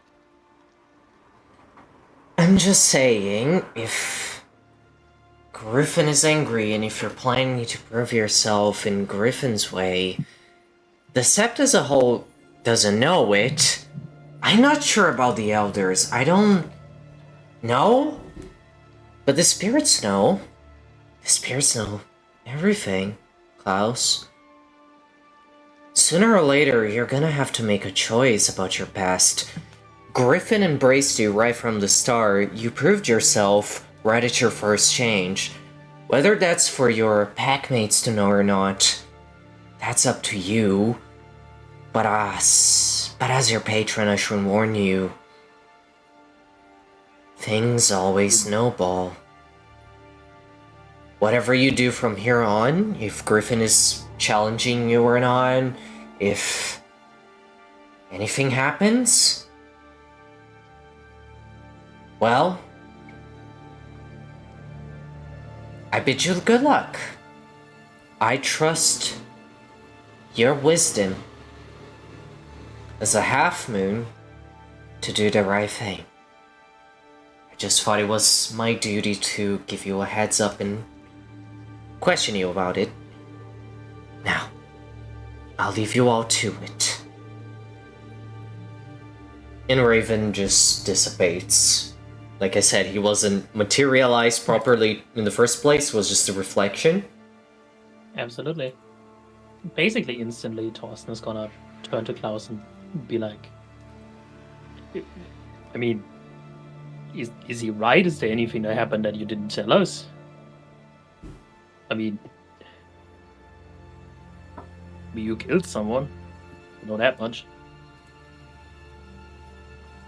I'm just saying, if Griffin is angry and if you're planning to prove yourself in Griffin's way, the Sept as a whole doesn't know it. I'm not sure about the Elders. I don't know. But the spirits know. The spirits know everything, Klaus. Sooner or later, you're gonna have to make a choice about your past. Griffin embraced you right from the start. You proved yourself right at your first change. Whether that's for your packmates to know or not, that's up to you. But as your patron, I should warn you, things always snowball. Whatever you do from here on, if Griffin is challenging you or not, if anything happens, well, I bid you good luck. I trust your wisdom as a half-moon to do the right thing. I just thought it was my duty to give you a heads up and question you about it. Now, I'll leave you all to it. And Raven just dissipates. Like I said, he wasn't materialized properly in the first place, it was just a reflection. Absolutely. Basically, instantly, Thorsten is gonna turn to Klaus and be like, I mean, is he right? Is there anything that happened that you didn't tell us? I mean, you killed someone. You know that much.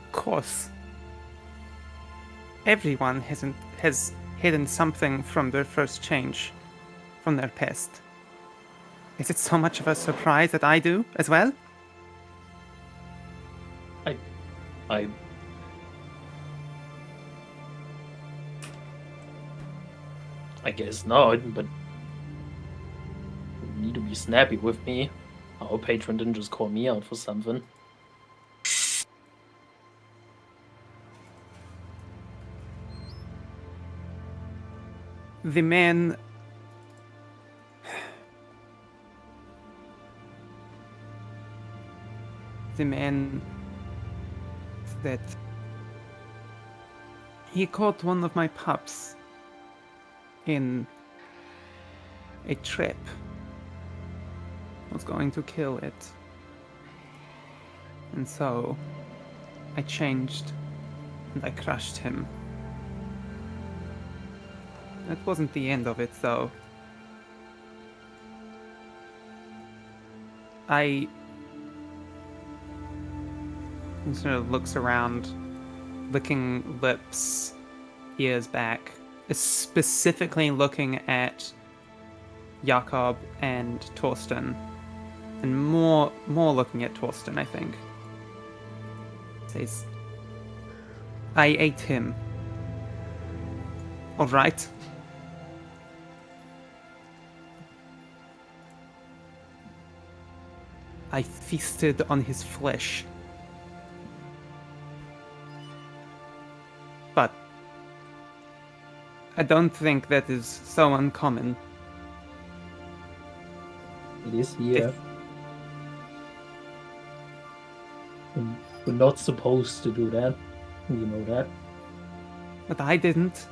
Of course. Everyone has hidden something from their first change, from their past. Is it so much of a surprise that I do as well? I guess not, but you need to be snappy with me. Our patron didn't just call me out for something. The man that he caught one of my pups in a trap. Was going to kill it. And so I changed and I crushed him. That wasn't the end of it, though. He sort of looks around, licking lips, ears back, specifically looking at Jakob and Torsten, and more looking at Torsten, I think. Says, I ate him. All right. I feasted on his flesh. But I don't think that is so uncommon. It is here. We're not supposed to do that. You know that. But I didn't.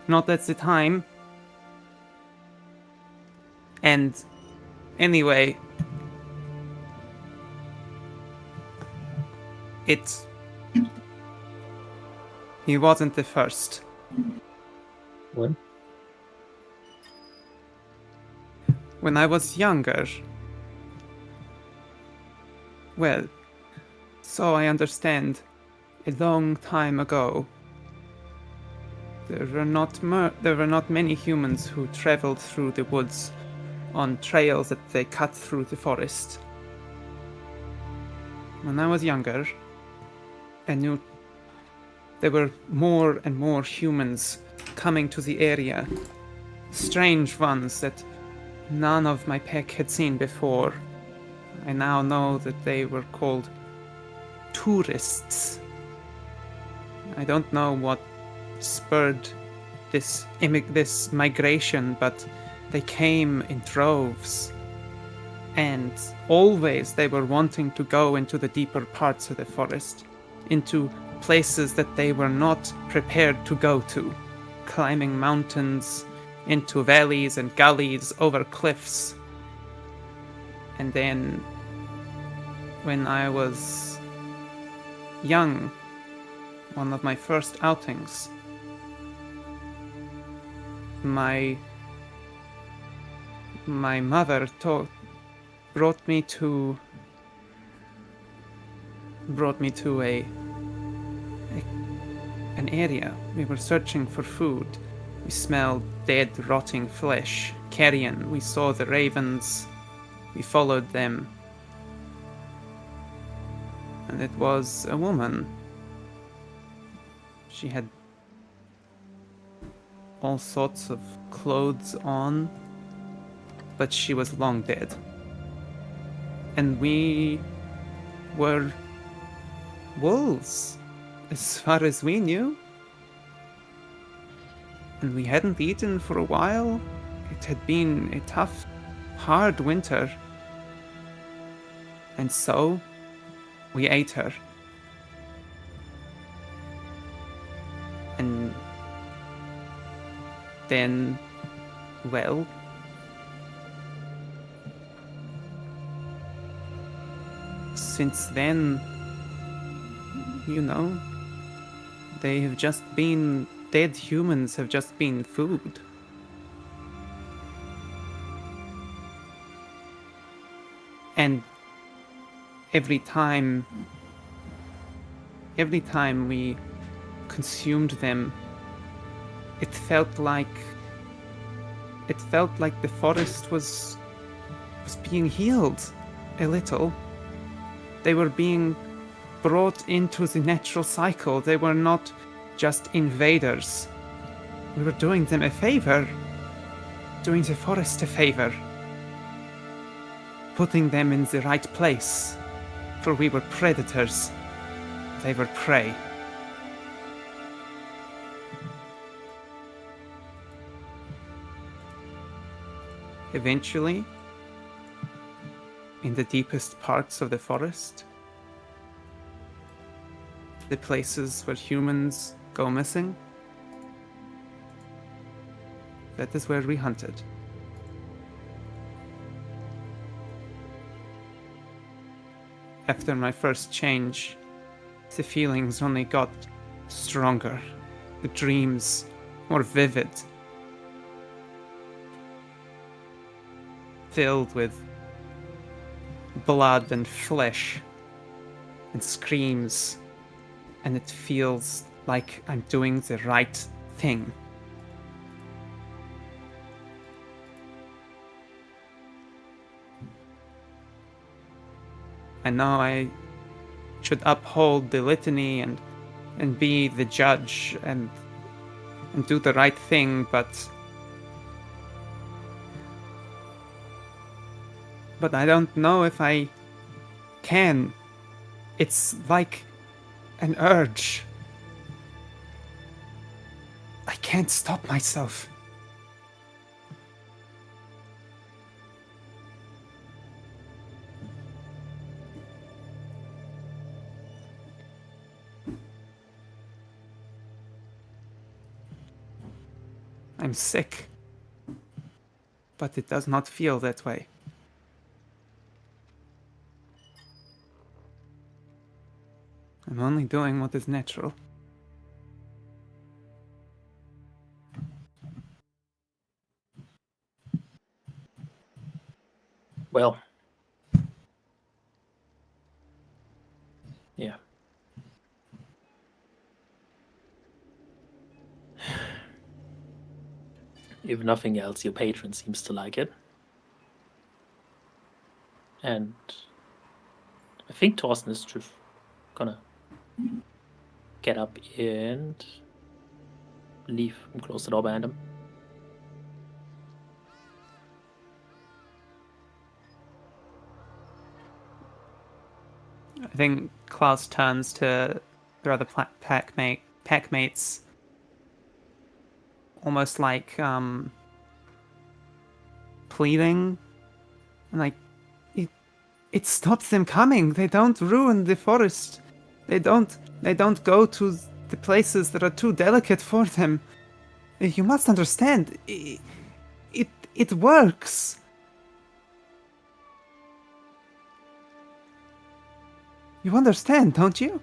Not at the time. And anyway, he wasn't the first. What? When I was younger. Well, so I understand, a long time ago, there were not many humans who traveled through the woods on trails that they cut through the forest. When I was younger, I knew there were more and more humans coming to the area. Strange ones that none of my pack had seen before. I now know that they were called tourists. I don't know what spurred this migration, but they came in droves. And always they were wanting to go into the deeper parts of the forest, into places that they were not prepared to go to, climbing mountains, into valleys and gullies, over cliffs. And then when I was young, one of my first outings, my mother brought me to an area. We were searching for food. We smelled dead, rotting flesh. Carrion. We saw the ravens. We followed them. And it was a woman. She had all sorts of clothes on, but she was long dead. And we were wolves, as far as we knew. And we hadn't eaten for a while. It had been a tough, hard winter. And so, we ate her. And then, well, since then, you know, they have just been, dead humans have just been food. And every time we consumed them, it felt like the forest was being healed a little. They were being brought into the natural cycle. They were not just invaders. We were doing them a favor, doing the forest a favor, putting them in the right place, for we were predators. They were prey. Eventually, in the deepest parts of the forest, the places where humans go missing, that is where we hunted. After my first change, the feelings only got stronger, the dreams more vivid, filled with blood and flesh and screams, and it feels like I'm doing the right thing. I know I should uphold the litany and be the judge and do the right thing, but I don't know if I can. It's like an urge. I can't stop myself. I'm sick, but it does not feel that way. I'm only doing what is natural. Well, yeah. If nothing else, your patron seems to like it. And I think Thorsten is just gonna get up and leave and close the door behind him. I think Klaus turns to the other pack mates, almost like pleading, and like it stops them coming. They don't ruin the forest. They don't go to the places that are too delicate for them. You must understand. It works. You understand, don't you?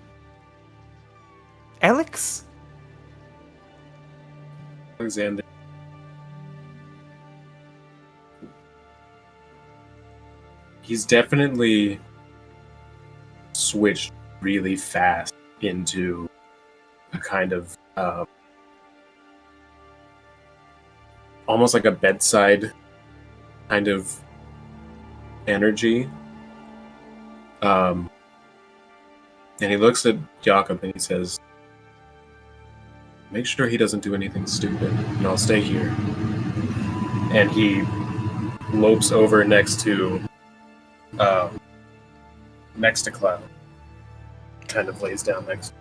Alex? Alexander. He's definitely switched really fast into a kind of almost like a bedside kind of energy. And he looks at Jakob and he says, make sure he doesn't do anything stupid, and I'll stay here. And he lopes over next to Cloud. Kind of lays down next.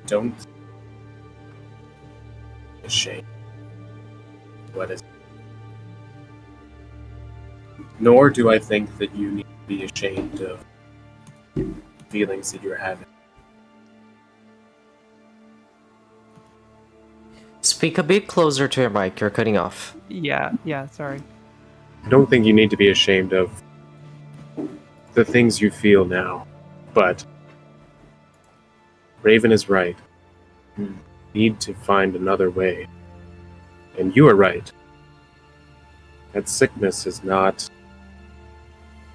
Don't be ashamed. What is? Nor do I think that you need to be ashamed of feelings that you're having. Speak a bit closer to your mic, you're cutting off. Yeah, sorry. I don't think you need to be ashamed of the things you feel now, but Raven is right. You need to find another way. And you are right. That sickness is not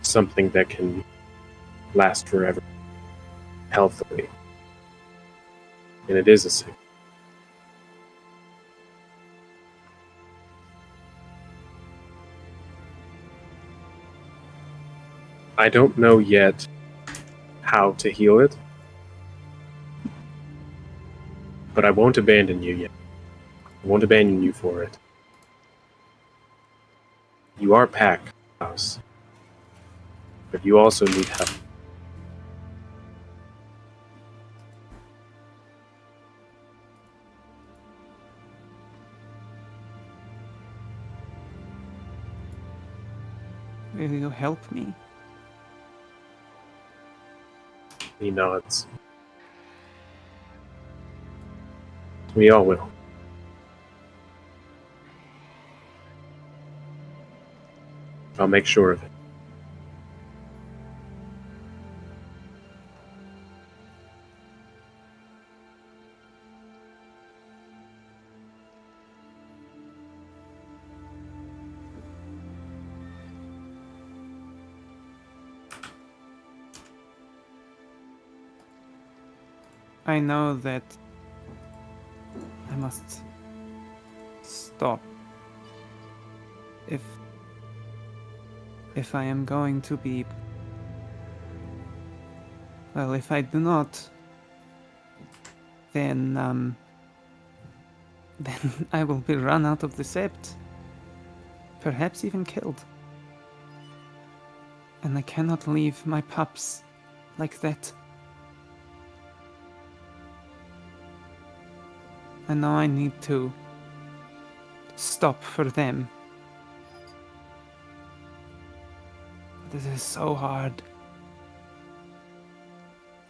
something that can last forever, healthily. And it is a sickness. I don't know yet how to heal it, but I won't abandon you yet. I won't abandon you for it. You are Pack House, but you also need help. Will you help me? He nods. We all will. I'll make sure of it. I know that I must stop if I am going to be, well, if I do not, then then I will be run out of the sept, perhaps even killed. And I cannot leave my pups like that. I know I need to stop for them. This is so hard.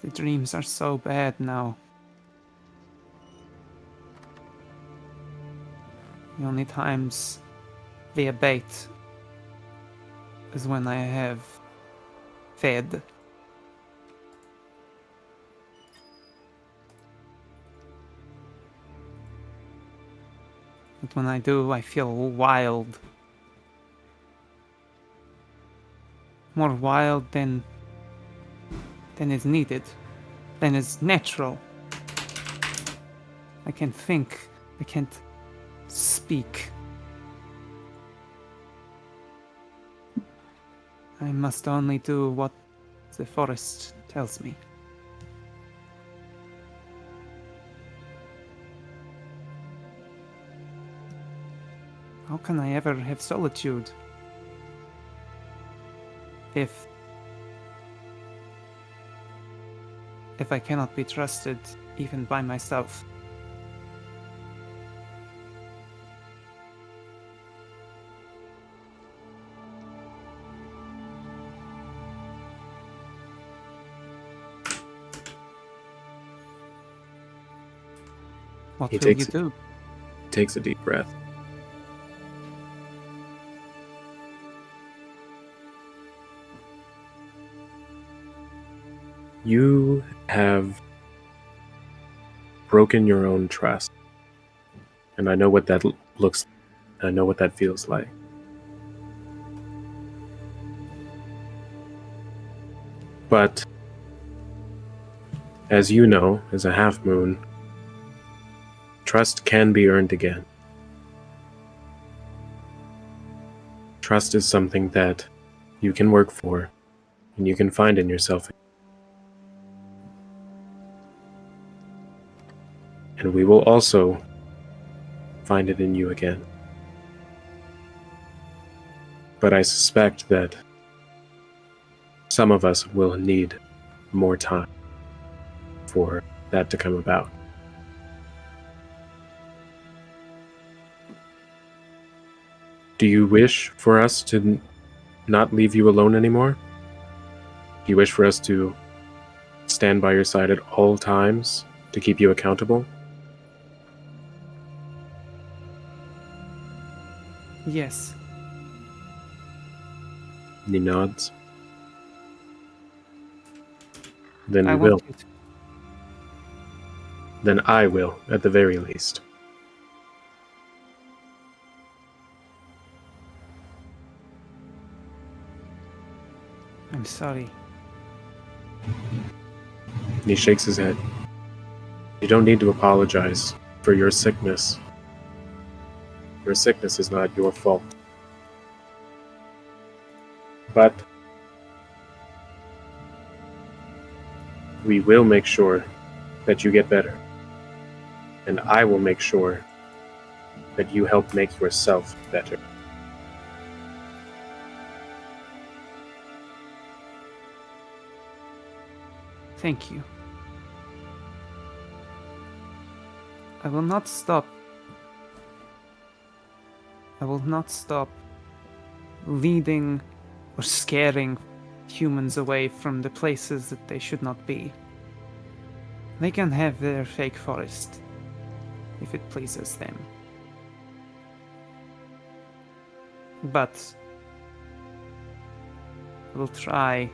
The dreams are so bad now. The only times they abate is when I have fed. But when I do, I feel wild. More wild than is needed, than is natural. I can't think. I can't speak. I must only do what the forest tells me. How can I ever have solitude if I cannot be trusted even by myself? What He will you takes- do? Takes a deep breath. You have broken your own trust. And I know what that looks like. I know what that feels like. But, as you know, as a half-moon, trust can be earned again. Trust is something that you can work for, and you can find in yourself. And we will also find it in you again. But I suspect that some of us will need more time for that to come about. Do you wish for us to not leave you alone anymore? Do you wish for us to stand by your side at all times to keep you accountable? Yes. He nods. Then I we will. want you to. Then I will, at the very least. I'm sorry. And he shakes his head. You don't need to apologize for your sickness. Your sickness is not your fault. But we will make sure that you get better. And I will make sure that you help make yourself better. Thank you. I will not stop. I will not stop leading or scaring humans away from the places that they should not be. They can have their fake forest if it pleases them. But I will try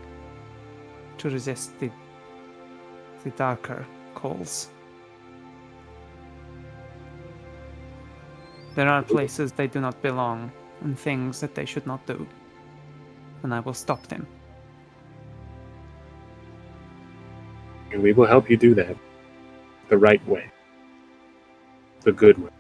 to resist the darker calls. There are places they do not belong and things that they should not do, and I will stop them. And we will help you do that the right way, the good way.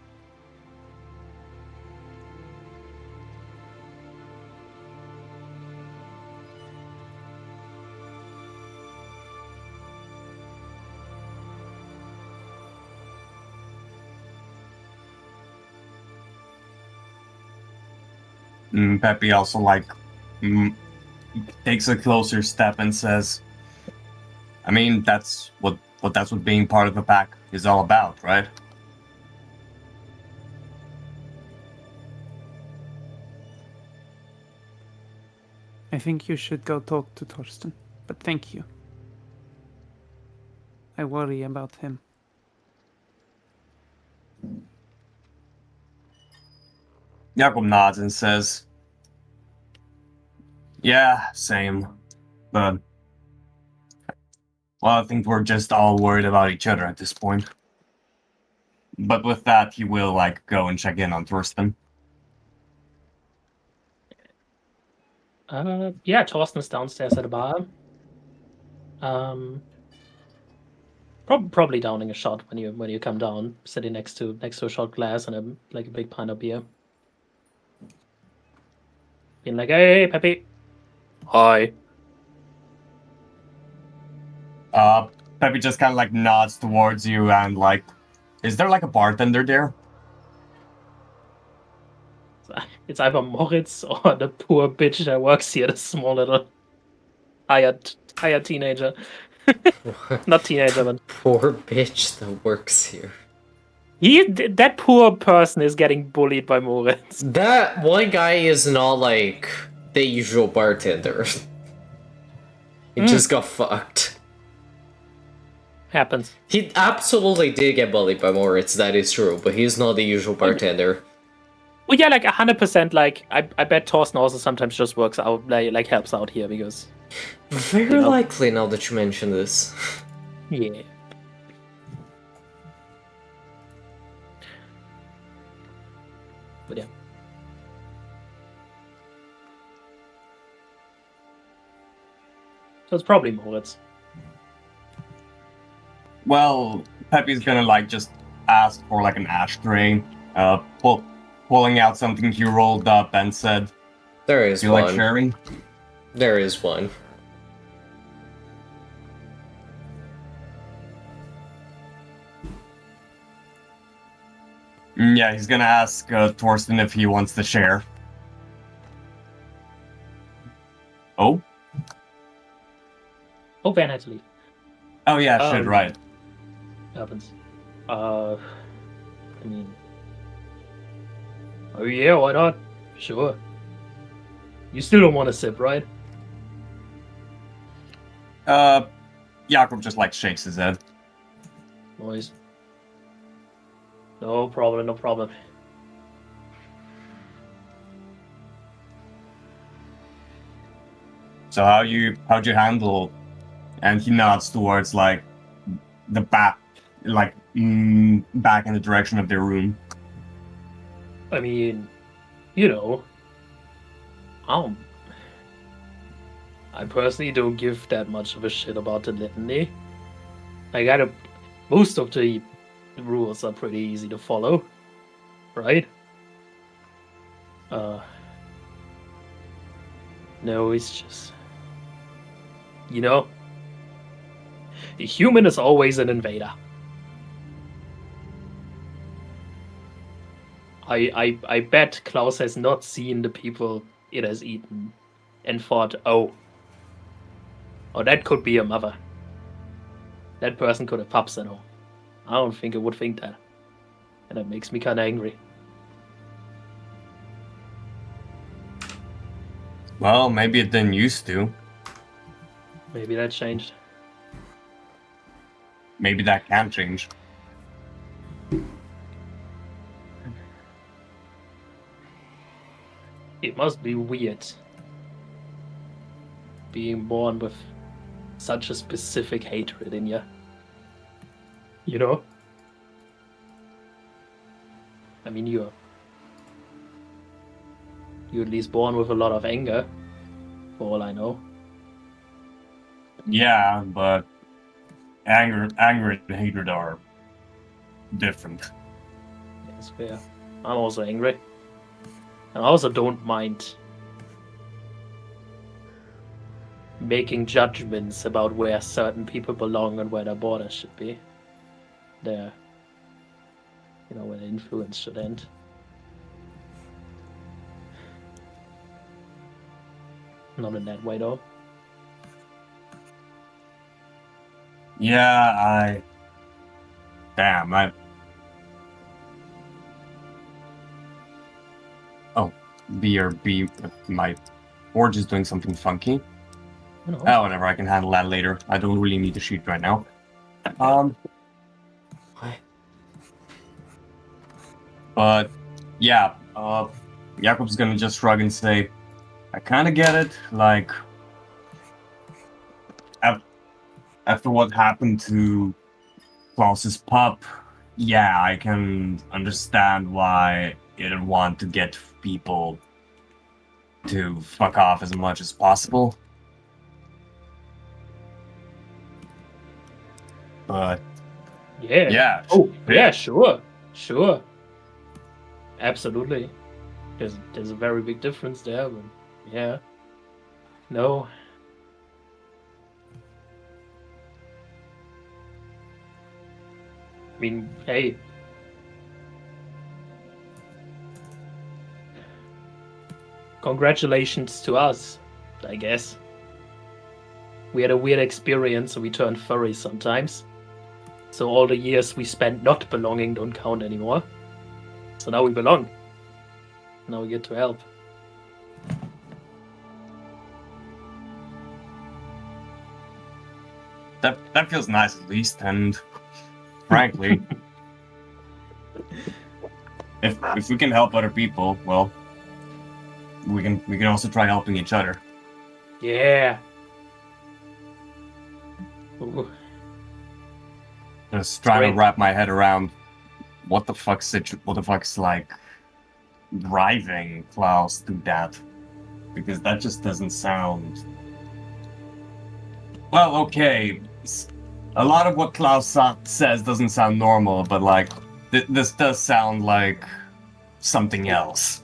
Peppy also takes a closer step and says, I mean, that's what being part of a pack is all about, right? I think you should go talk to Torsten, but thank you. I worry about him. Jakob nods and says, yeah, same. But, well, I think we're just all worried about each other at this point. But with that, he will, go and check in on Thorsten. Yeah, Torsten's downstairs at the bar. Probably downing a shot when you come down, sitting next to a shot glass and a big pint of beer. Being like, hey, Peppy. Hi. Peppy just kind of nods towards you and is there a bartender there? It's either Moritz or the poor bitch that works here, the small little hired teenager. Not teenager, but Poor bitch that works here. that poor person is getting bullied by Moritz. That one guy is not like the usual bartender. He just got fucked. Happens. He absolutely did get bullied by Moritz, that is true, but he's not the usual bartender. Well, yeah, like 100%. Like I bet Thorsten also sometimes just works out, like helps out here because Very You know? likely now that you mention this. yeah. But yeah, so it's probably Moritz. Well, Peppy's gonna like just ask for like an ashtray, pulling out something he rolled up and said, There is "Do you like one. sharing?" There is one. Yeah, he's gonna ask Thorsten if he wants to share. Oh, Oh, Van had to leave. oh yeah, shit, right. Happens. I mean, oh yeah, why not? Sure. You still don't want to sip, right? Jakob just like shakes his head. Noise. No problem, no problem. So how'd you handle? And he nods towards like the back, like back in the direction of their room. I mean, you know, I personally don't give that much of a shit about the litany. Most of the rules are pretty easy to follow, right? No, it's just, you know, the human is always an invader. I bet Klaus has not seen the people it has eaten and thought, oh, that could be a mother. That person could have pups and all. I don't think it would think that. And that makes me kind of angry. Well, maybe it didn't used to. Maybe that changed. Maybe that can change. It must be weird being born with such a specific hatred in you. You know? I mean, you're at least born with a lot of anger, for all I know. Yeah, but anger and hatred are different. That's fair. I'm also angry. And I also don't mind making judgments about where certain people belong and where their borders should be. Where the influence should end. Not in that way, though. Yeah, Damn, Oh, my forge is doing something funky. Oh, whatever, I can handle that later. I don't really need the sheet right now. What? But, yeah, Jakob's gonna just shrug and say, I kinda get it, like, after what happened to Klaus's pup, yeah, I can understand why it'd want to get people to fuck off as much as possible. But Yeah. yeah. Oh, yeah, sure. Sure. Absolutely. There's a very big difference there, but yeah. No. I mean, hey. Congratulations to us, I guess. We had a weird experience, so we turned furry sometimes. So all the years we spent not belonging don't count anymore. So now we belong. Now we get to help. That feels nice at least, and frankly, if we can help other people, well, we can also try helping each other. Yeah. Ooh. Just trying to Great. wrap my head around what the fuck's like driving Klaus to that, because that just doesn't sound. Well, okay, a lot of what Klaus says doesn't sound normal, but like this does sound like something else.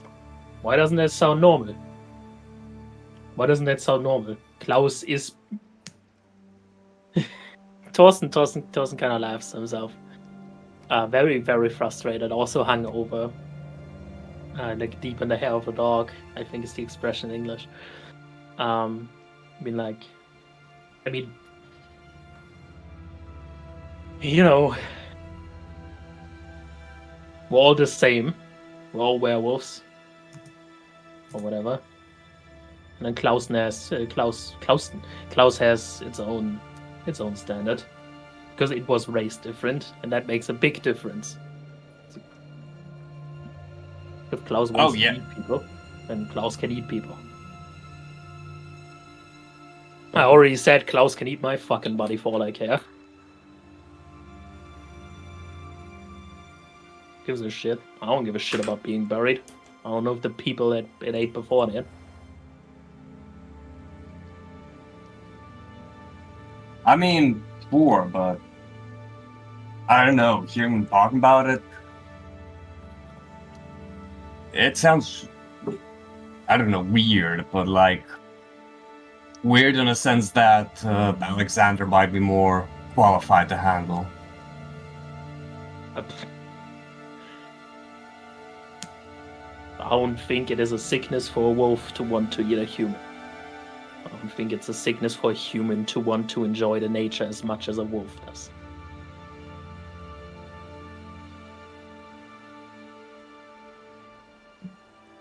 Why doesn't that sound normal? Why doesn't that sound normal? Klaus is. Thorsten kind of laughs himself. Very, very frustrated. Also hung over. Like deep in the hair of a dog, I think is the expression in English. I mean, you know, we're all the same. We're all werewolves. Or whatever. And then Klaus has its own standard. Because it was raised different, and that makes a big difference. If Klaus wants to eat people, then Klaus can eat people. I already said Klaus can eat my fucking body for all I care. Gives a shit. I don't give a shit about being buried. I don't know if the people that it ate before that. I mean, sure, but I don't know. Hearing him talking about it, it sounds, I don't know, weird, but like weird in a sense that Alexander might be more qualified to handle. I don't think it is a sickness for a wolf to want to eat a human. I don't think it's a sickness for a human to want to enjoy the nature as much as a wolf does.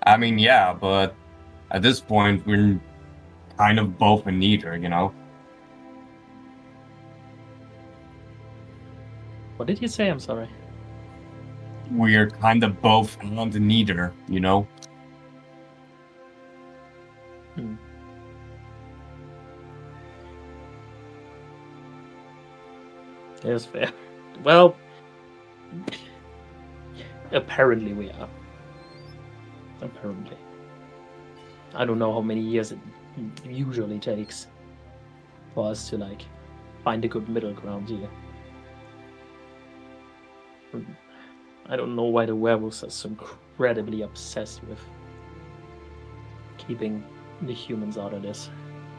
I mean, yeah, but at this point, we're kind of both in neither, you know? What did you say? I'm sorry. We're kind of both and neither, you know? That's fair. Well, apparently we are. Apparently. I don't know how many years it usually takes for us to, like, find a good middle ground here. I don't know why the werewolves are so incredibly obsessed with keeping the humans out of this.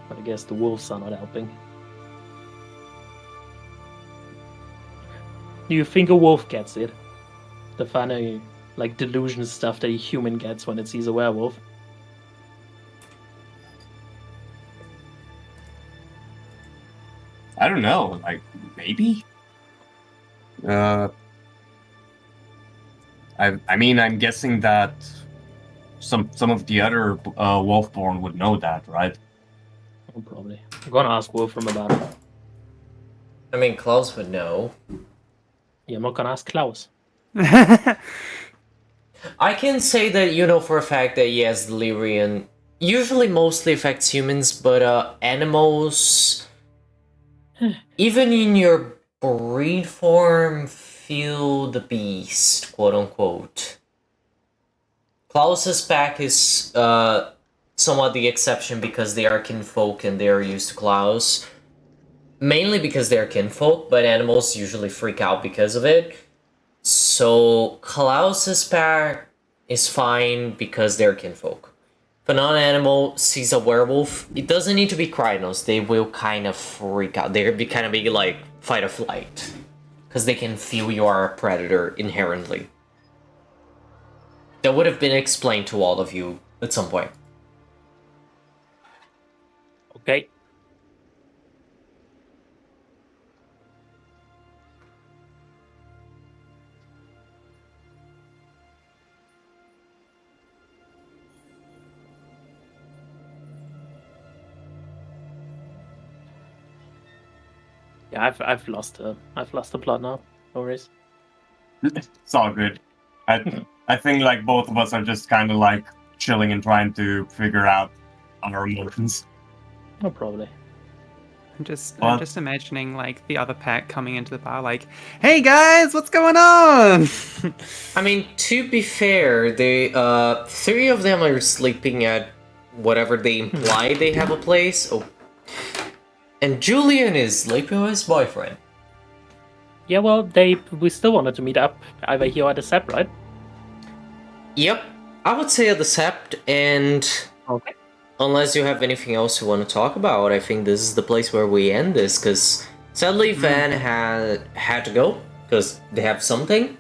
But I guess the wolves are not helping. Do you think a wolf gets it? The funny, like, delusion stuff that a human gets when it sees a werewolf? I don't know, like, maybe? I mean, I'm guessing that some of the other Wolfborn would know that, right? Oh, probably. I'm gonna ask Wolfram about it. I mean, Klaus would know. Yeah, I'm not gonna ask Klaus. I can say that you know for a fact that yes, delirium usually mostly affects humans, but animals, even in your breed form, feel the beast, quote unquote. Klaus's pack is somewhat the exception because they are kinfolk and they are used to Klaus. Mainly because they're kinfolk, but animals usually freak out because of it. So Klaus's pack is fine because they're kinfolk. If a non-animal sees a werewolf, it doesn't need to be Krynos. They will kind of freak out. They'll be kind of be like fight or flight. Because they can feel you are a predator inherently. That would have been explained to all of you at some point. Okay. Yeah, I've lost the plot now. No worries. It's all good. I think like both of us are just kind of like chilling and trying to figure out our emotions. No, probably. I'm just What? imagining like the other pack coming into the bar, like, "Hey guys, what's going on?" I mean, to be fair, they three of them are sleeping at whatever they imply they have a place. Oh, and Julian is sleeping with his boyfriend. Yeah, well, we still wanted to meet up either here or at the Sept, right? Yep, I would say at the Sept, and Okay. unless you have anything else you want to talk about, I think this is the place where we end this, because sadly Van had to go, because they have something.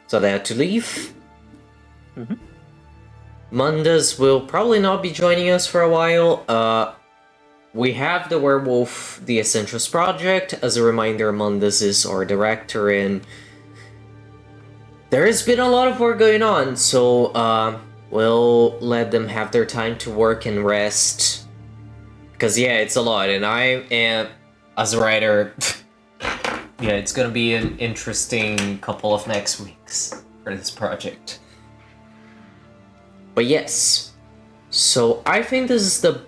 So they had to leave. Mhm. Mundus will probably not be joining us for a while. We have the Werewolf, the Essentials project. As a reminder, Mundus is our director, and there has been a lot of work going on, so we'll let them have their time to work and rest. Because yeah, it's a lot, and I am, as a writer, yeah, it's gonna be an interesting couple of next weeks for this project. But yes, so I think this is the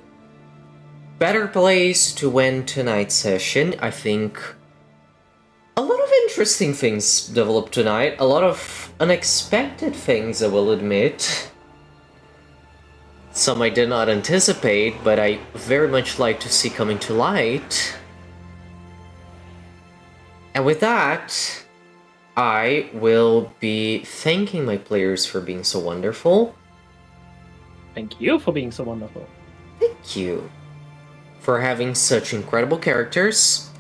better place to end tonight's session. I think a lot of interesting things developed tonight, a lot of unexpected things, I will admit. Some I did not anticipate, but I very much like to see coming to light. And with that, I will be thanking my players for being so wonderful. Thank you for being so wonderful. Thank you for having such incredible characters.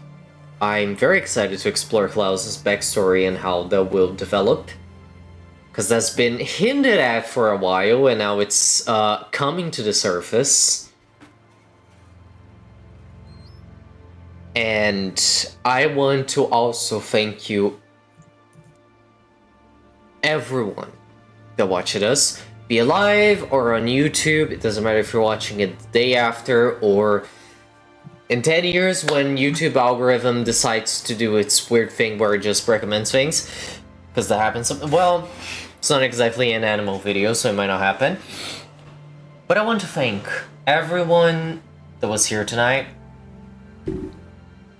I'm very excited to explore Klaus's backstory and how that will develop, because that's been hinted at for a while, and now it's coming to the surface. And I want to also thank you, everyone that watched us, be it live or on YouTube. It doesn't matter if you're watching it the day after or in 10 years when YouTube algorithm decides to do its weird thing where it just recommends things. Because that happens. Well, it's not exactly an animal video, so it might not happen. But I want to thank everyone that was here tonight,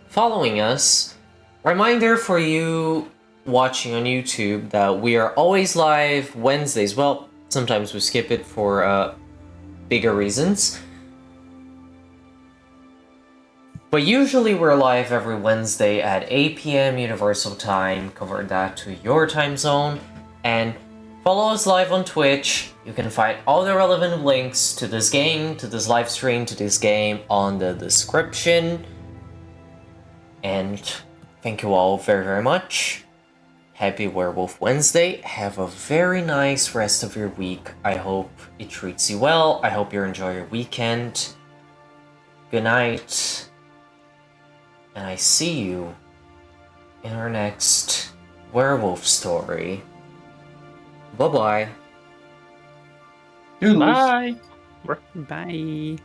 following us. Reminder for you watching on YouTube that we are always live Wednesdays. Well, sometimes we skip it for bigger reasons. But usually we're live every Wednesday at 8 p.m. Universal Time. Convert that to your time zone. And follow us live on Twitch. You can find all the relevant links to this game, to this live stream, to this game on the description. And thank you all very, very much. Happy Werewolf Wednesday. Have a very nice rest of your week. I hope it treats you well. I hope you enjoy your weekend. Good night. And I see you in our next werewolf story. Bye-bye. Toodles. Bye. Bye.